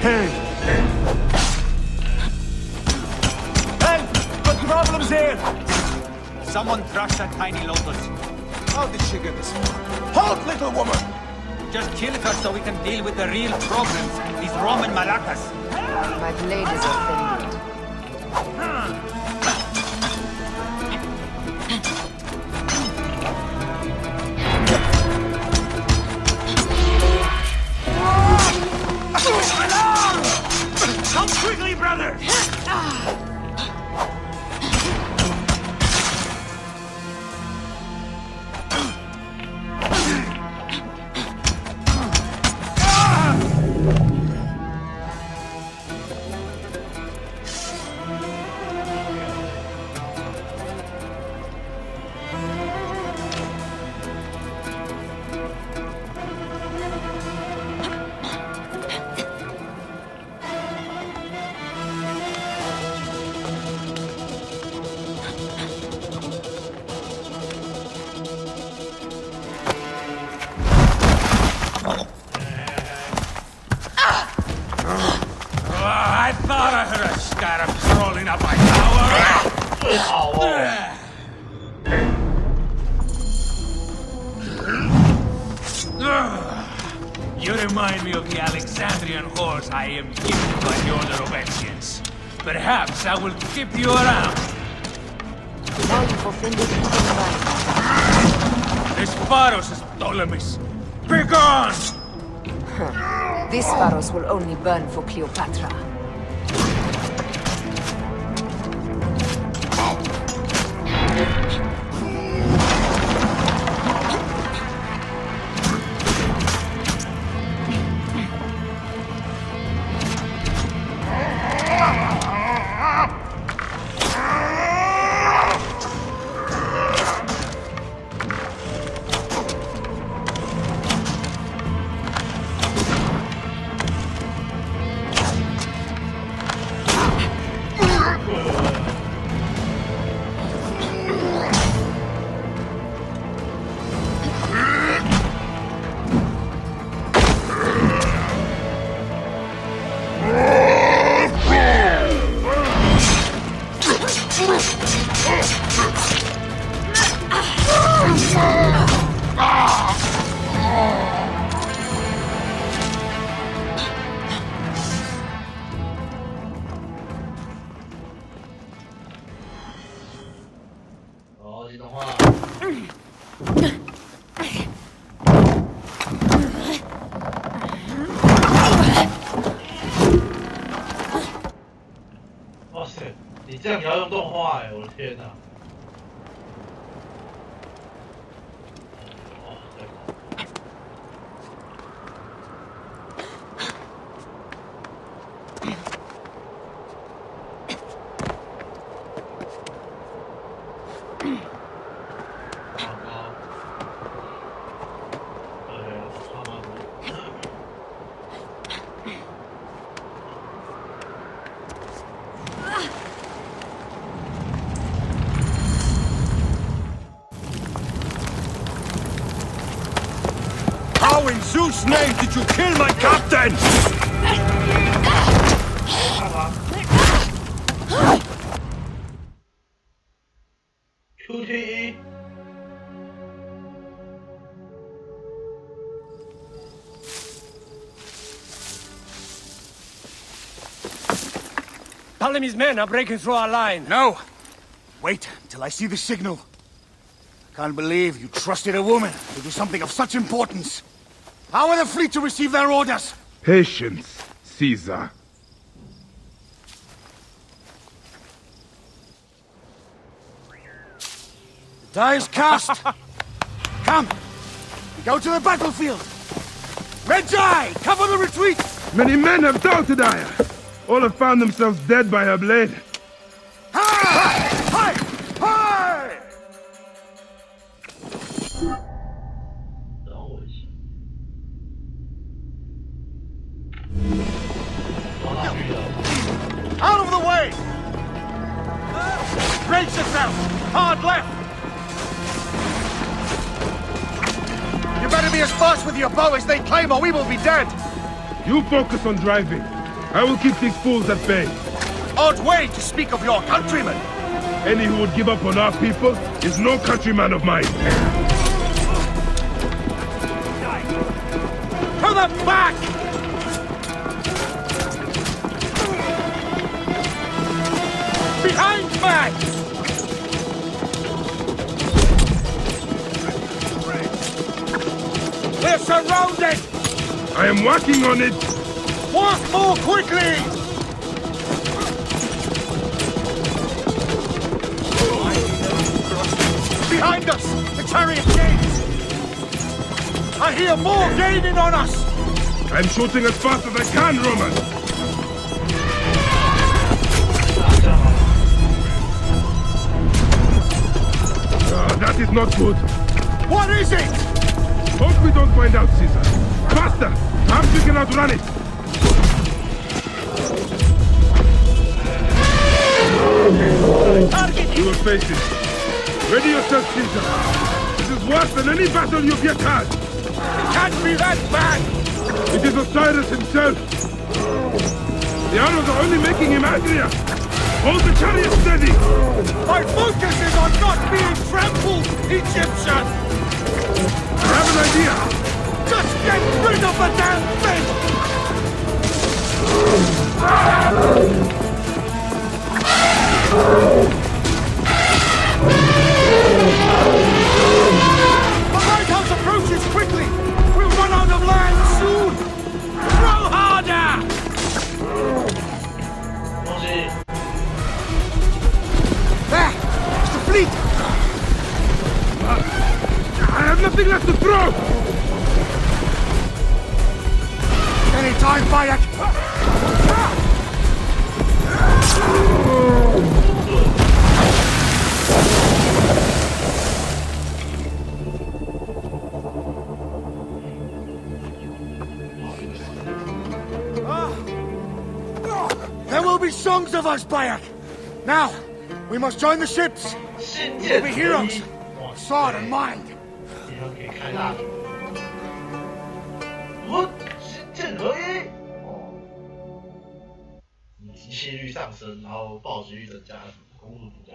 Hey! Hey! Got problems here! Someone crushed that tiny lotus. How did she get this far? Halt, little woman! Just kill her so we can deal with the real problems, these Roman maracas. My blade is offended. Come quickly, brother! I thought I heard a scarab crawling up my tower. You remind me of the Alexandrian horse I am given by the order of Ancients. Perhaps I will keep you around. Now you've offended even mine. This Pharos is Ptolemy's. Begone! This Pharos will only burn for Cleopatra.哇塞，你这样也要用动画哎，我的天哪！How in Zeus' name did you kill my captain? QTE。 Ptolemy's men are breaking through our line. No! Wait till I see the signal. I can't believe you trusted a woman to do something of such importance. How are the fleet to receive their orders? Patience, Caesar. The die is cast. Come, we go to the battlefield. Regii, cover the retreat. Many men have doubted Aya. All have found themselves dead by her blade. Hi! Hi! Hi! Out of the way! Brace yourself! Hard left! You better be as fast with your bow as they claim or we will be dead! You focus on driving. I will keep these fools at bay. Odd way to speak of your countrymen. Any who would give up on our people is no countryman of mine. To the back! Behind back! We're surrounded! I am working on it! Work more quickly! Behind us! The chariot gates! I hear more gaining on us! I'm shooting as fast as I can, Roman! That is not good! What is it? Hope we don't find out, Caesar! Faster! Perhaps we can outrun it! Target! You will face it! Ready yourself, Caesar! This is worse than any battle you've yet had! It can't be that bad! It is Osiris himself! The arrows are only making him angrier! Hold the chariot steady! My focus is on not being trampled, Egyptian! I have an idea! Just get rid of the damn thing! The lighthouse approaches quickly! We'll run out of land soon! Throw harder! There! It's the fleet! I have nothing left to throw! Any time, Bayek! There will be songs of us, Bayek! Now, we must join the ships! We'll be heroes! Sword and mind! 可以开蜡烛。我心剑合一。哦。你机械率上升，然后暴击率增加，攻速增加。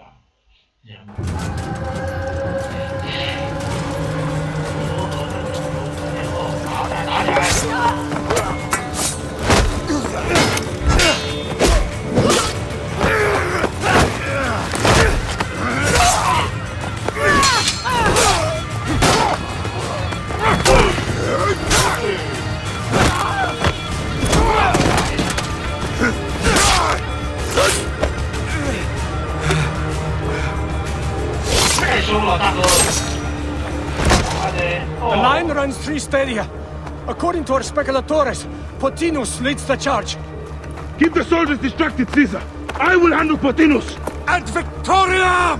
打起来！ The line runs 3 stadia. According to our speculatores, Pothinus leads the charge. Keep the soldiers distracted, Caesar! I will handle Pothinus! And Victoria!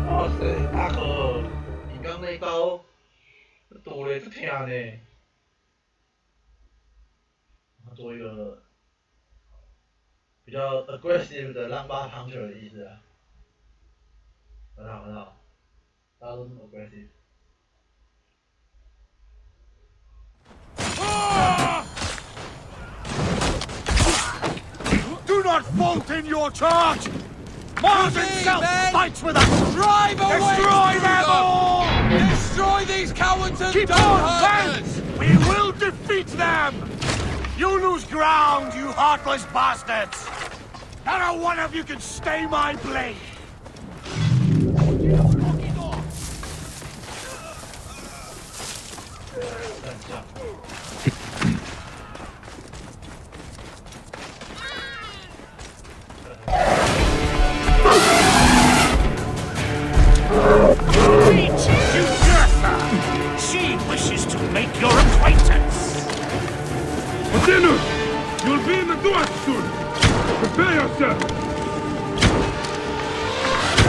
哇塞，大哥，你刚那一刀躲了这疼呢。做一个比较 aggressive 的浪巴 puncher 的意思啊。很好很好，大家都这么 aggressive。 Do not fault in your charge! Mars itself fights with us! Drive away! Destroy them all! Destroy these cowards and Keep on, lads! We will defeat them! You lose ground, you heartless bastards! Not a one of you can stay my blade! She wishes to make your acquaintance. Pothinus! You'll be in the duat soon! Prepare yourself!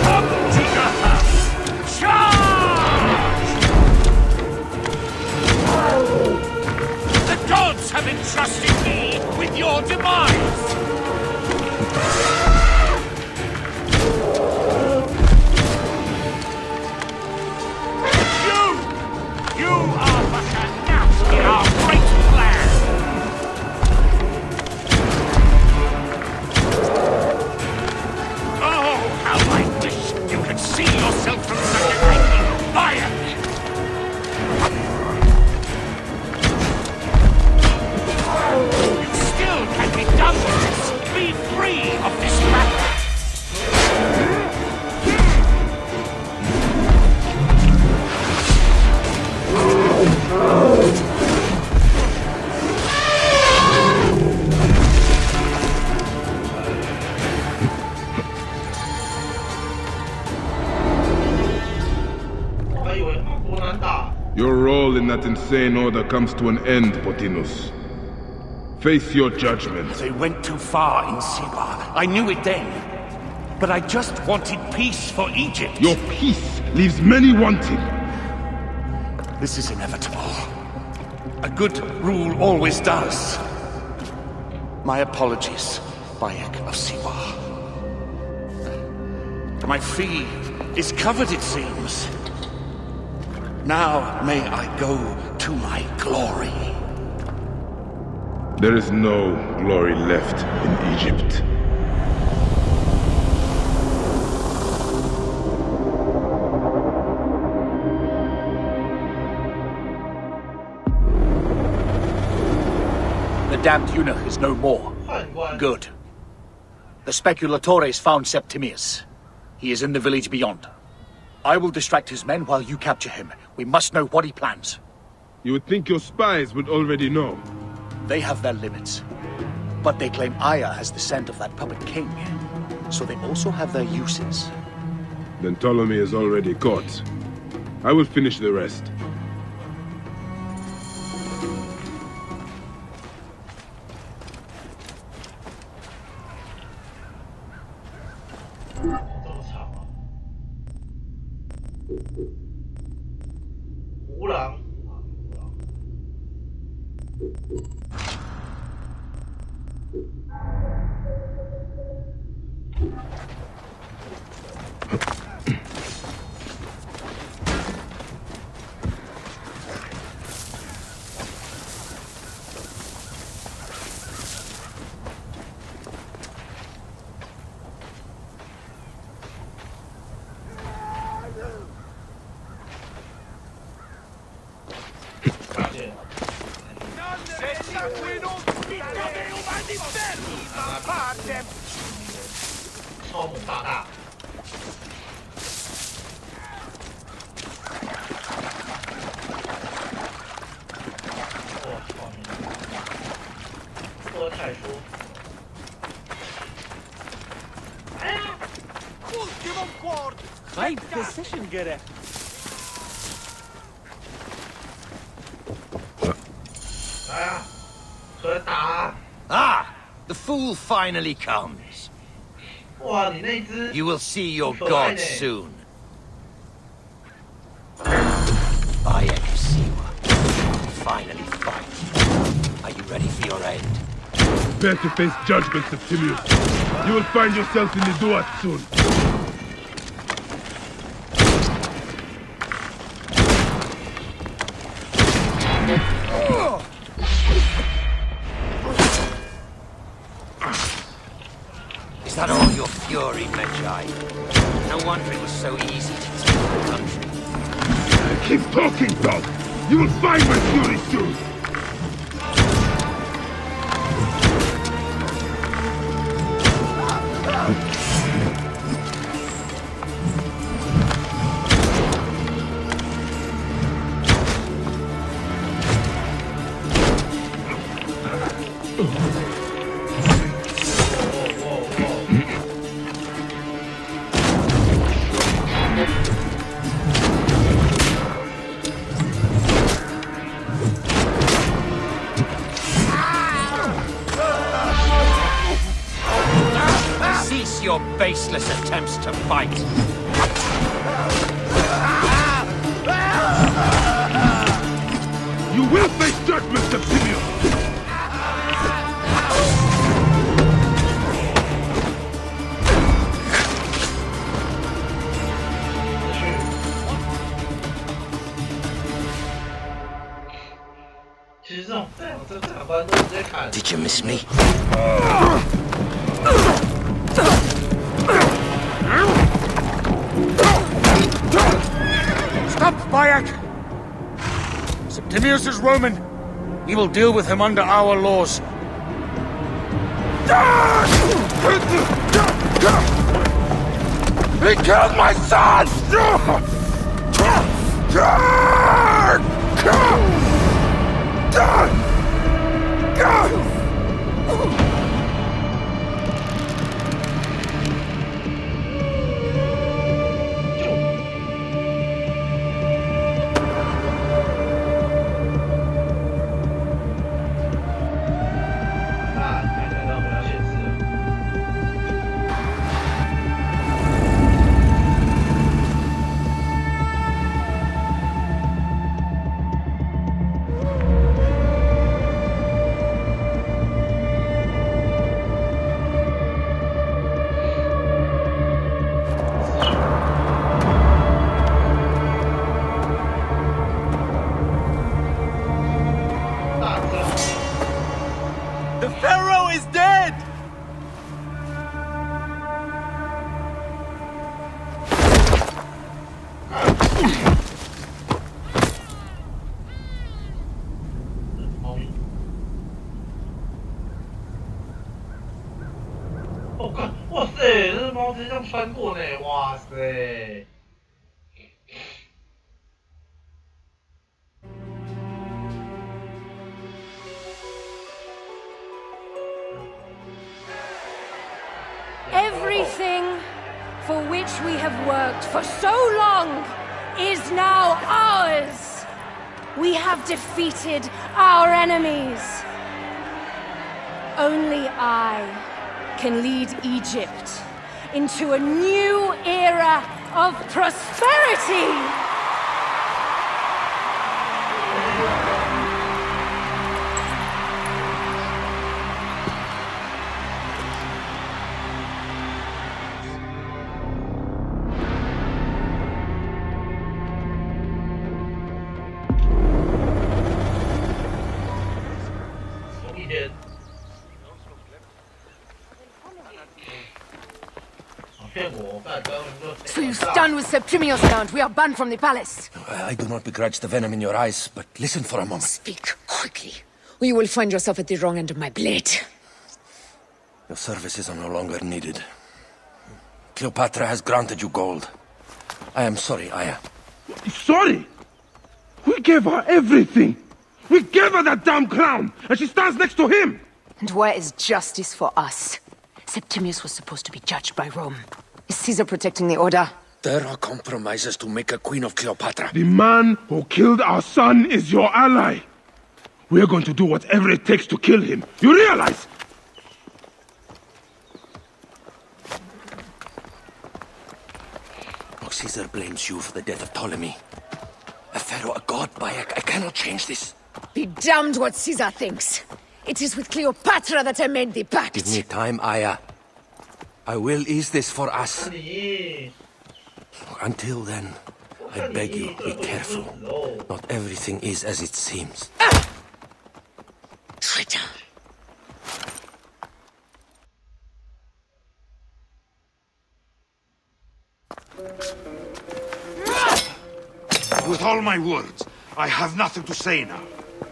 Up to your house! Charge! The gods have entrusted me with your demise! You are but a gnat in our great plan! in that insane order comes to an end, Potinus. Face your judgment. They went too far in Siwa. I knew it then. But I just wanted peace for Egypt. Your peace leaves many wanting. This is inevitable. A good rule always does. My apologies, Bayek of Siwa. My fee is covered, it seems. Now may I go to my glory. There is no glory left in Egypt. The damned eunuch is no more. Good. The speculatores found Septimius. He is in the village beyond. I will distract his men while you capture him. We must know what he plans. You would think your spies would already know. They have their limits. But they claim Aya has the scent of that puppet king. So they also have their uses. Then Ptolemy is already caught. I will finish the rest. Right decision, Gere. Ah! The fool finally comes. You will see your god soon. Bayek of Siwa. Finally fight. Are you ready for your end? Prepare to face judgment, Septimius. You will find yourself in the Duat soon. Is that all your fury, Medjay? No wonder it was so easy to take the country. Keep talking, dog! You will find my fury soon! Cease your baseless attempts to fight. You will face judgment, Septimius! Did you miss me? Stop, Bayek! Septimius is Roman. We will deal with him under our laws. He killed my son! 我靠，哇塞，这猫直接这样穿过呢，哇塞！ Everything for which we have worked for so long is now ours. We have defeated our enemies. Only I can lead Egypt into a new era of prosperity. So you stand with Septimius now and we are banned from the palace. I do not begrudge the venom in your eyes, but listen for a moment. Speak quickly, or you will find yourself at the wrong end of my blade. Your services are no longer needed. Cleopatra has granted you gold. I am sorry, Aya. Sorry? We gave her everything. We gave her that damn crown, and she stands next to him. And where is justice for us? Septimius was supposed to be judged by Rome. Is Caesar protecting the order? There are compromises to make a queen of Cleopatra. The man who killed our son is your ally. We're going to do whatever it takes to kill him. You realize? Caesar blames you for the death of Ptolemy. A pharaoh, a god, I cannot change this. Be damned what Caesar thinks. It is with Cleopatra that I made the pact. Give me time, Aya. I will ease this for us. Until then, I beg you, be careful. Not everything is as it seems. Traitor! With all my words, I have nothing to say now.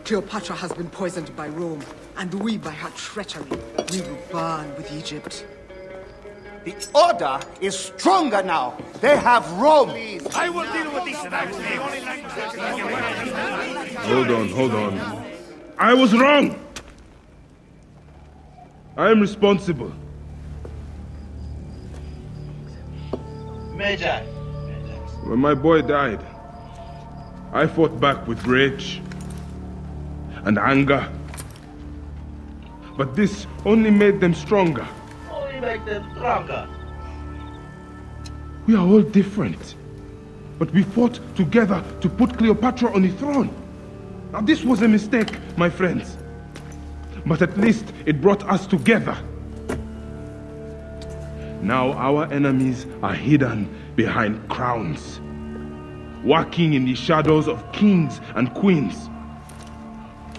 Cleopatra has been poisoned by Rome, and we by her treachery. We will burn with Egypt. The order is stronger now. They have Rome. I will deal with this, and I will the only language. Hold on. I was wrong. I am responsible. Major. When my boy died, I fought back with rage and anger. But this only made them stronger. Only make them stronger. We are all different. But we fought together to put Cleopatra on the throne. Now this was a mistake, my friends. But at least it brought us together. Now our enemies are hidden behind crowns, walking in the shadows of kings and queens.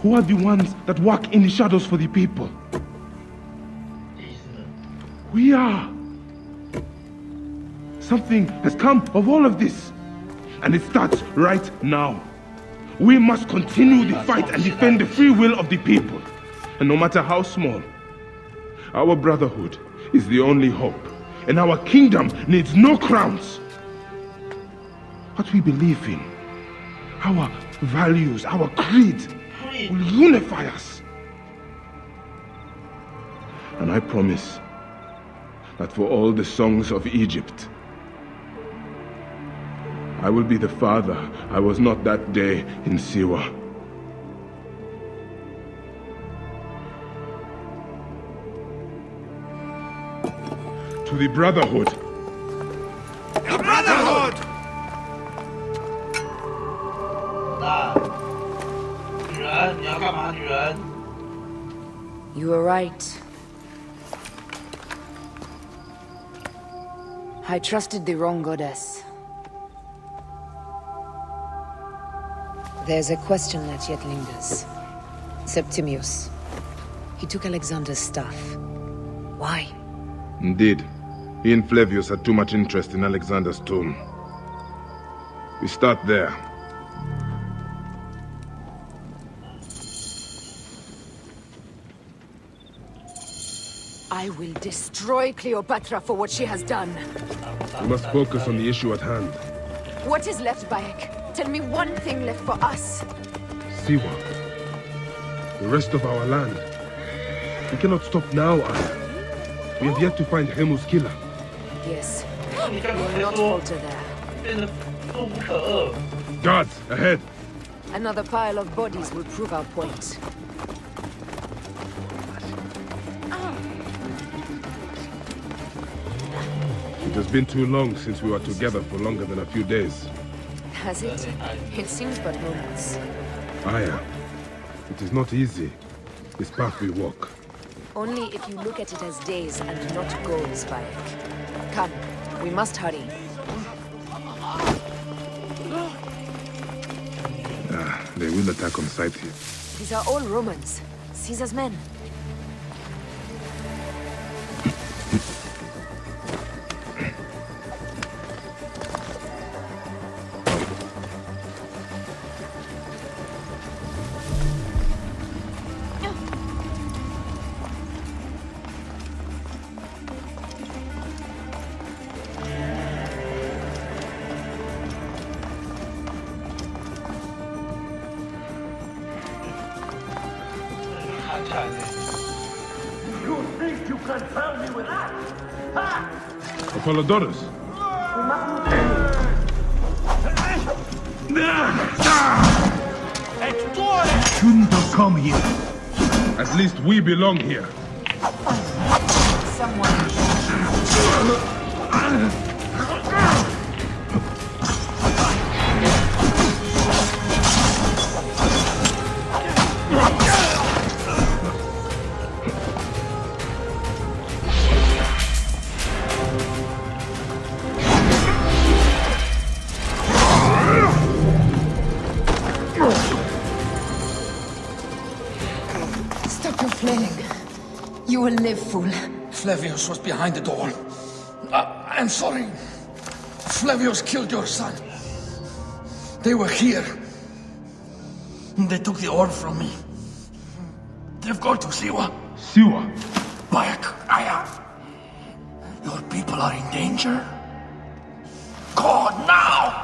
Who are the ones that walk in the shadows for the people? We are. Something has come of all of this, and it starts right now. We must continue the fight and defend the free will of the people. And no matter how small, our brotherhood is the only hope, and our kingdom needs no crowns. What we believe in, our values, our creed, will unify us. And I promise that for all the songs of Egypt, I will be the father I was not that day in Siwa. To the Brotherhood. The Brotherhood! You were right. I trusted the wrong goddess. There's a question that yet lingers. Septimius. He took Alexander's staff. Why? Indeed. He and Flavius had too much interest in Alexander's tomb. We start there. I will destroy Cleopatra for what she has done. We must focus on the issue at hand. What is left, Bayek? Tell me one thing left for us. Siwa. The rest of our land. We cannot stop now, Aya. We have yet to find Hemu's killer. Yes. We will not falter there. Guards, ahead! Another pile of bodies will prove our point. It has been too long since we were together for longer than a few days. Has it? It seems but moments. Aya, it is not easy, this path we walk. Only if you look at it as days and not goals, Bayek. Come, we must hurry. They will attack on sight here. These are all Romans. Caesar's men. You think you can tell me with that? Ha! Apollodorus! Shouldn't have come here. At least we belong here. Stop your flailing. You will live, fool. Flavius was behind the door. I'm sorry. Flavius killed your son. They were here. They took the orb from me. They've gone to Siwa. Siwa? Bayek, Aya. Your people are in danger. Go now!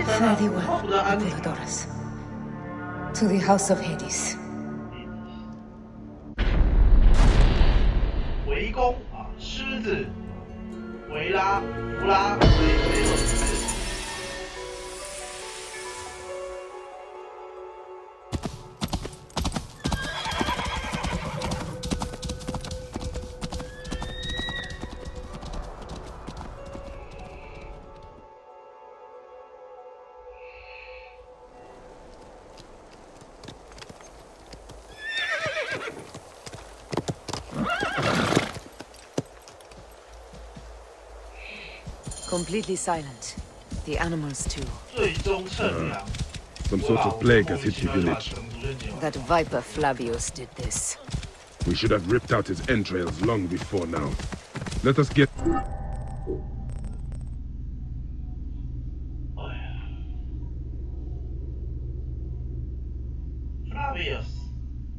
Fare thee well, Apollodorus. To the house of Hades. 围攻啊，狮子、维拉、弗拉、维索斯。Completely silent. The animals too. 最终称量。 Some sort of plague has hit the village. That viper Flavius did this. We should have ripped out his entrails long before now. Let us get... Flavius，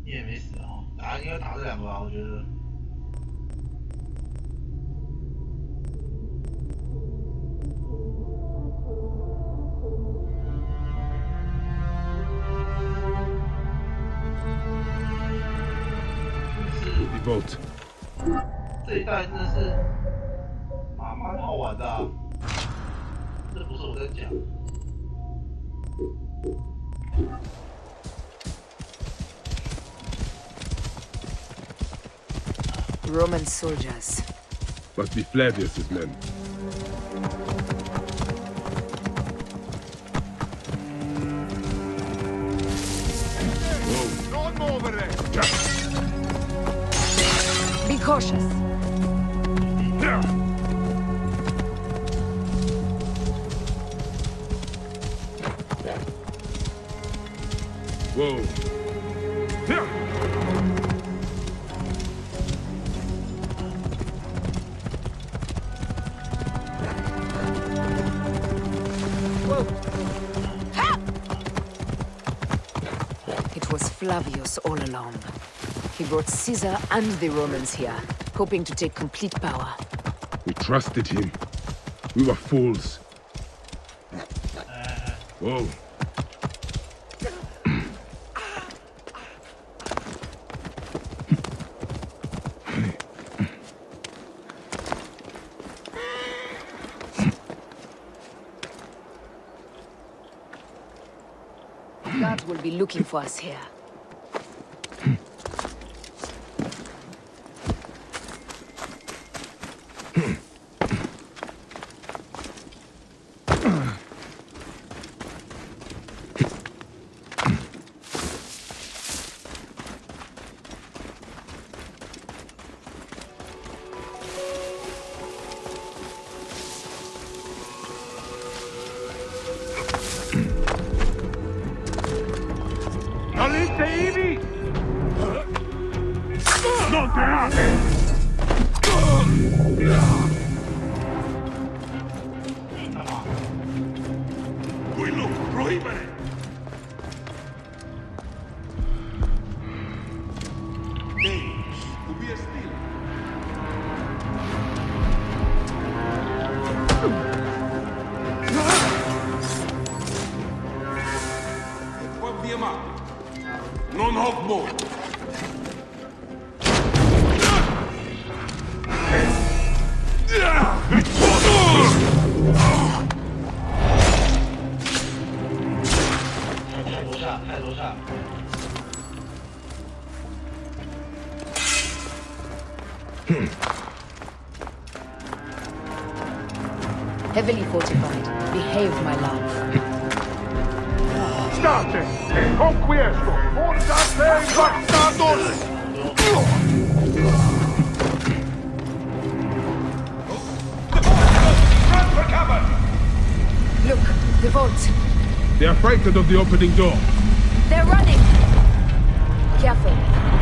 你也没死哦，应该打这两个吧，我觉得。 Vote. 这一代真的是蛮好玩的啊，这不是我在讲。 Roman soldiers. Must be Flavius's men. Don't move over there. Be cautious. Whoa. was Flavius all along. He brought Caesar and the Romans here, hoping to take complete power. We trusted him. We were fools. Whoa. Guards will be looking for us here. Non hoc mo. Heavily fortified. Behave, my love. State! Conquiesto! Forza te bastardos! Run for cover! Look, the vault. They are frightened of the opening door. They're running! Careful.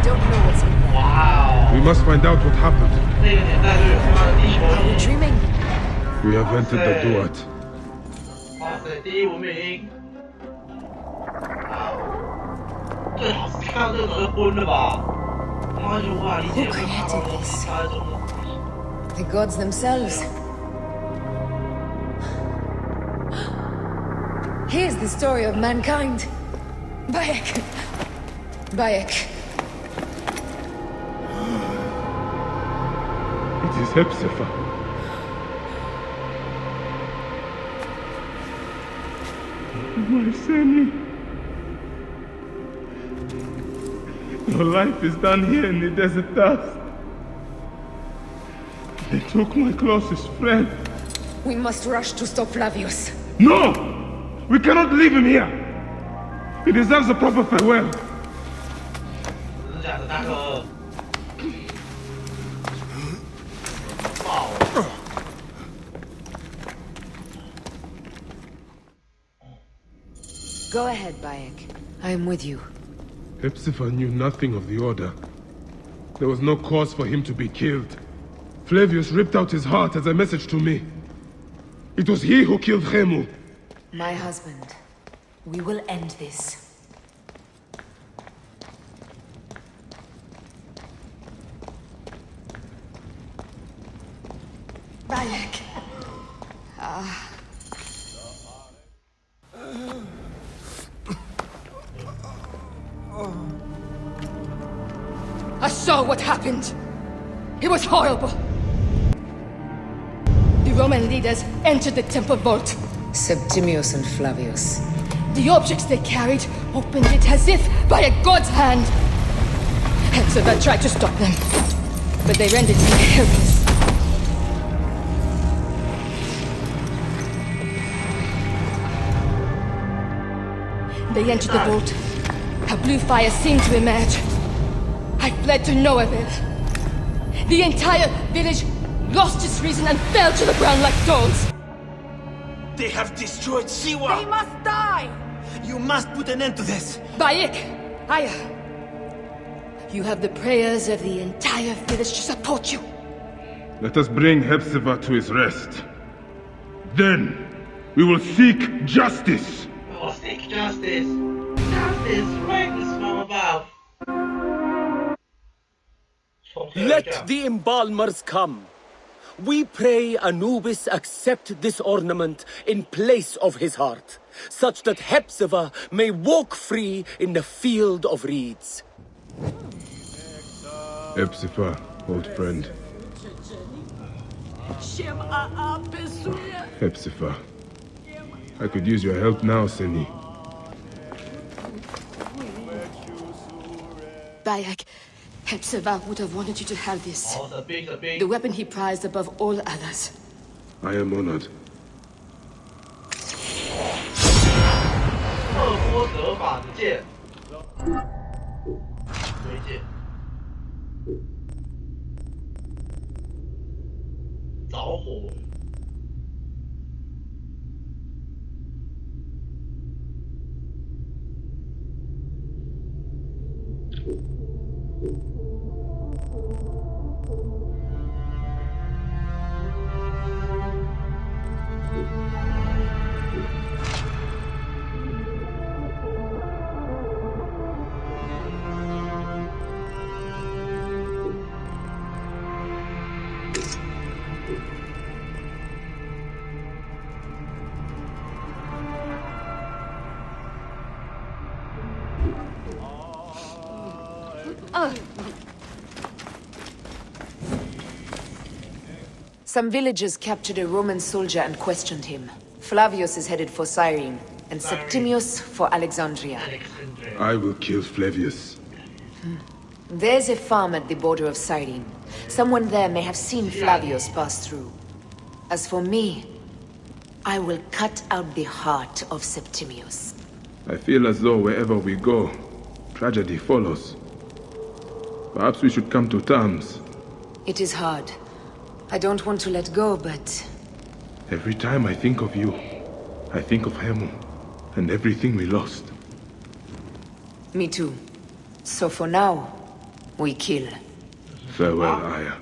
Don't know what's in there. Wow. We must find out what happened. Are we dreaming? We have entered the duat. 哇塞，第一文明，最好是看到这个人昏了吧？妈就无法理解为啥他这种。 The gods themselves. Here's the story of mankind. Bayek. Bayek. It is Hepzibah. My Sammy. Your life is done here in the desert dust. They took my closest friend. We must rush to stop Flavius. No! We cannot leave him here! He deserves a proper farewell. 真的假的，大哥？ Go ahead, Bayek. I am with you. Hepzibah knew nothing of the order. There was no cause for him to be killed. Flavius ripped out his heart as a message to me. It was he who killed Khemu. My husband. We will end this. Bayek. I saw what happened. It was horrible. The Roman leaders entered the temple vault. Septimius and Flavius. The objects they carried opened it as if by a god's hand. Hepzibah tried to stop them, but they rendered him helpless. They entered the vault. A blue fire seemed to emerge. I fled to no avail. The entire village lost its reason and fell to the ground like dolls. They have destroyed Siwa! They must die! You must put an end to this! Bayek! Aya! You have the prayers of the entire village to support you. Let us bring Hepzibah to his rest. Then, we will seek justice! We will seek justice! Justice! Right, this mama Let the embalmers come. We pray Anubis accept this ornament in place of his heart, such that Hepzibah may walk free in the field of reeds. Hepzibah, old friend. Hepzibah, I could use your help now, Seni. Bayek, Hepzibah would have wanted you to have this. The weapon he prized above all others. I am honored. 恶波德法的剑，推剑，着火。Some villagers captured a Roman soldier and questioned him. Flavius is headed for Cyrene, and Septimius for Alexandria. I will kill Flavius. There's a farm at the border of Cyrene. Someone there may have seen Flavius pass through. As for me, I will cut out the heart of Septimius. I feel as though wherever we go, tragedy follows. Perhaps we should come to terms. It is hard. I don't want to let go, but... Every time I think of you, I think of Hemu, and everything we lost. Me too. So for now, we kill. Farewell, Aya.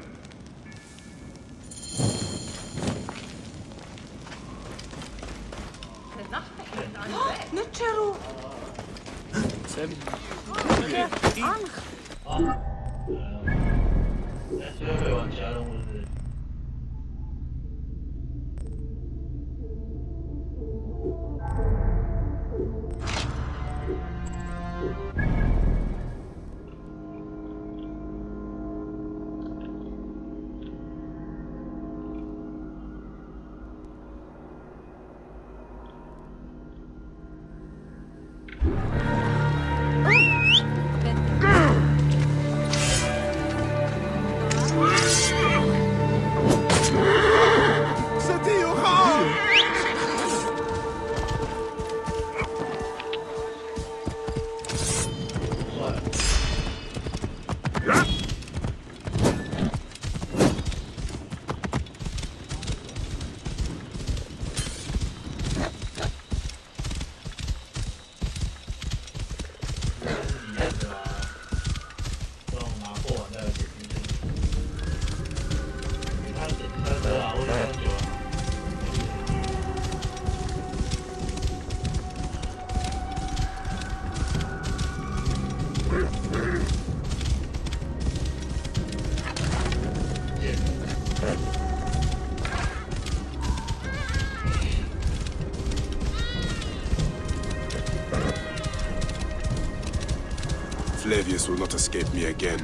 Flavius will not escape me again.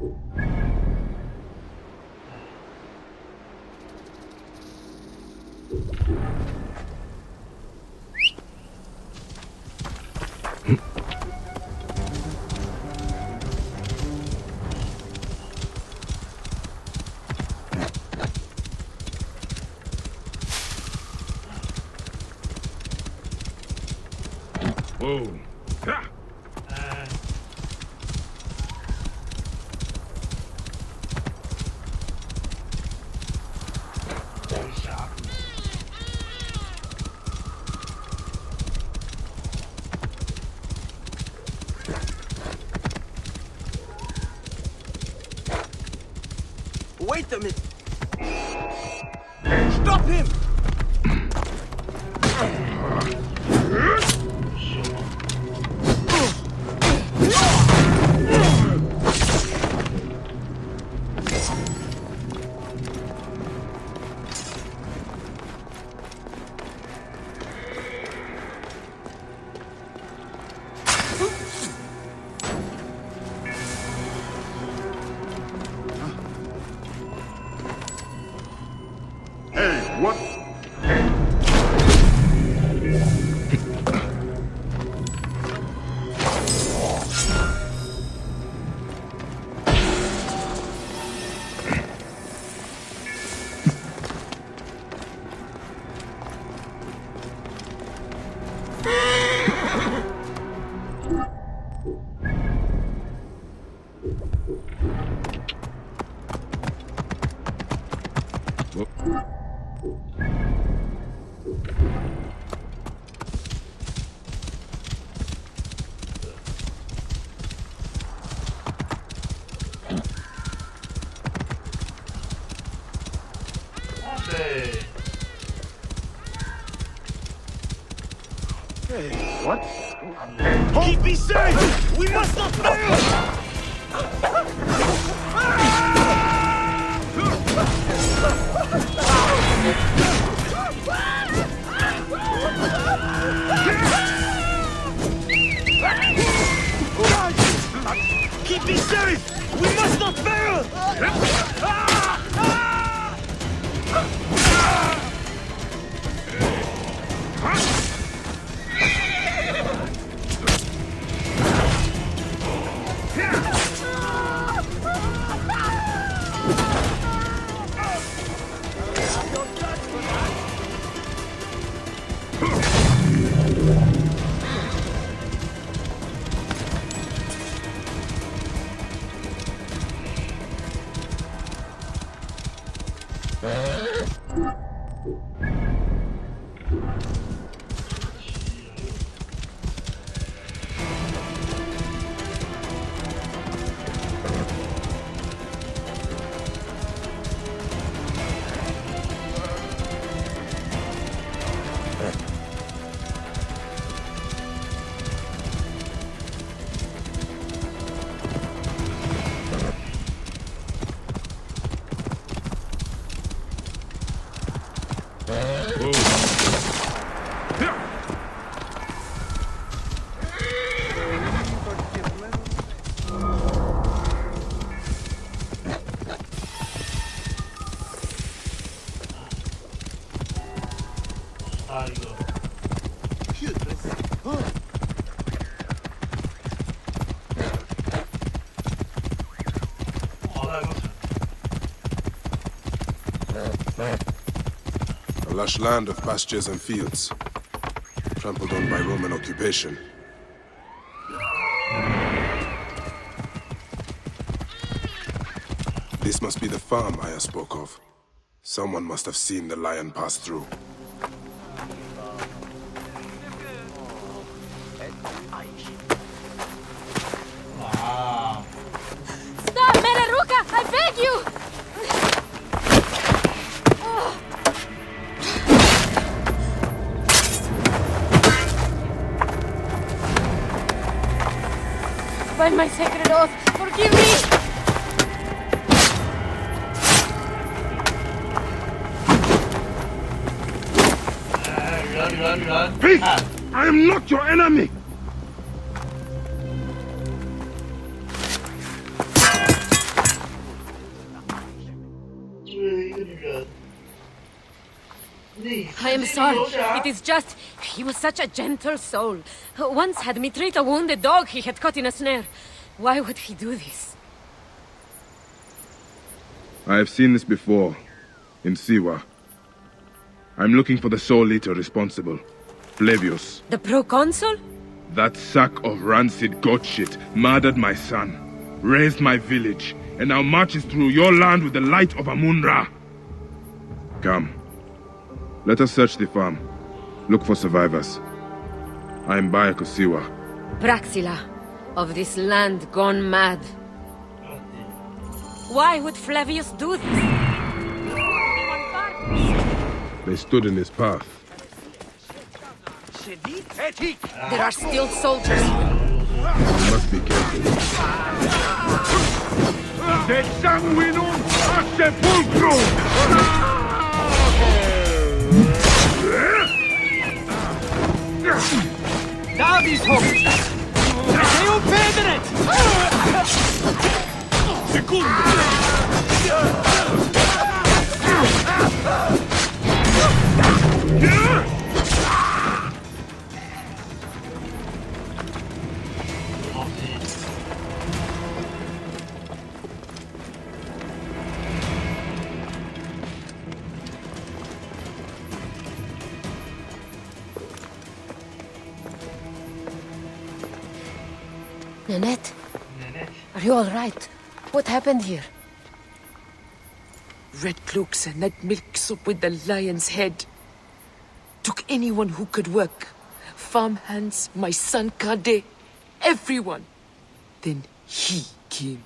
Whoa. Wait a minute! Stop him! What? Hey, what? Keep me safe! We must not fail! Keep me safe! We must not fail! A lush land of pastures and fields, trampled on by Roman occupation. This must be the farm Aya spoke of. Someone must have seen the lion pass through. Stop, Melaruka! I beg you! By my sacred oath, forgive me! Peace! I am not your enemy! I am sorry. It is just... He was such a gentle soul. Once had me treat a wounded dog he had caught in a snare. Why would he do this? I have seen this before. In Siwa. I'm looking for the soul eater responsible. Flavius. The proconsul? That sack of rancid goat shit murdered my son, raised my village, and now marches through your land with the light of Amun-Ra. Come. Let us search the farm. Look for survivors. I am Bayako Siwa. Praxila, of this land gone mad. Why would Flavius do this? They stood in his path. There are still soldiers. We must be careful. De sanguinum a sepulcrum! Davis hoc! Deo pedret! Nanette? Are you all right? What happened here? Red cloaks and that milk soup with the lion's head. Took anyone who could work. Farmhands, my son Kade, everyone. Then he came.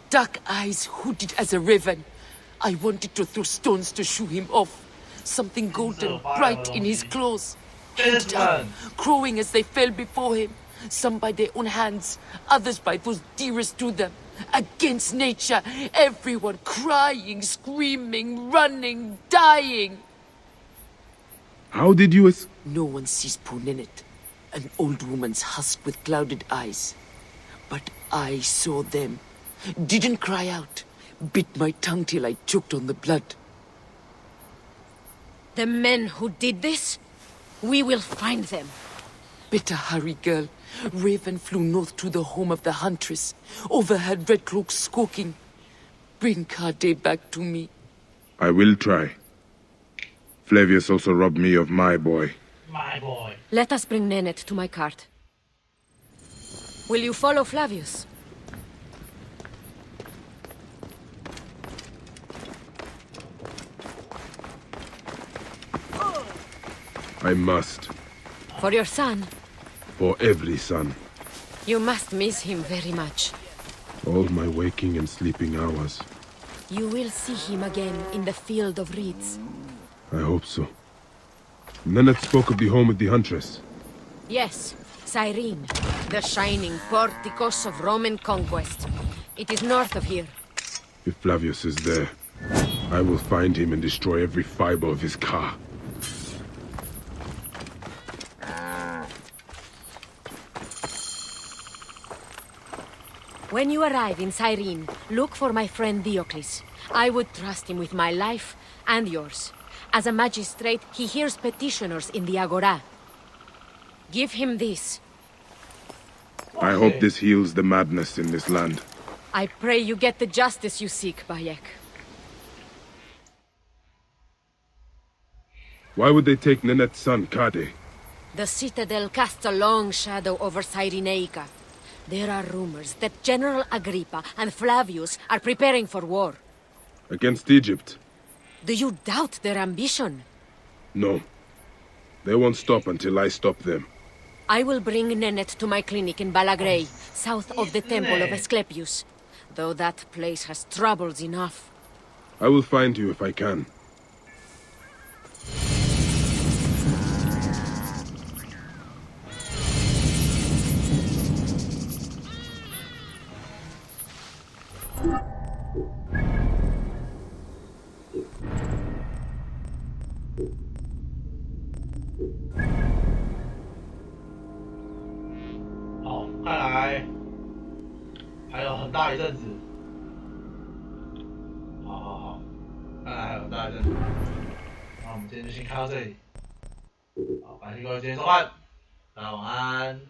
Dark eyes hooded as a raven. I wanted to throw stones to shoo him off. Something golden, bright in his claws. Head down, crowing as they fell before him. Some by their own hands, others by those dearest to them. Against nature, everyone crying, screaming, running, dying. How did you No one sees poor Ninette, an old woman's husk with clouded eyes. But I saw them. Didn't cry out. Bit my tongue till I choked on the blood. The men who did this? We will find them. Better hurry, girl. Raven flew north to the home of the huntress. Overheard Red Cloaks squawking. Bring Kade back to me. I will try. Flavius also robbed me of my boy. My boy. Let us bring Nennet to my cart. Will you follow Flavius? I must. For your son? For every son. You must miss him very much. All my waking and sleeping hours. You will see him again in the field of reeds. I hope so. Nennet spoke of the home of the huntress. Yes, Cyrene, the shining porticos of Roman conquest. It is north of here. If Flavius is there, I will find him and destroy every fiber of his car. When you arrive in Cyrene, look for my friend Diocles. I would trust him with my life and yours. As a magistrate, he hears petitioners in the Agora. Give him this. I hope this heals the madness in this land. I pray you get the justice you seek, Bayek. Why would they take Nenet's son, Kade? The citadel casts a long shadow over Cyrenaica. There are rumors that General Agrippa and Flavius are preparing for war. Against Egypt? Do you doubt their ambition? No. They won't stop until I stop them. I will bring Nennet to my clinic in Balagrey, south of the temple of Asclepius. Though that place has troubles enough. I will find you if I can. 来的。那我们今天就先看到这里。好，感谢各位今天收看，大家晚安。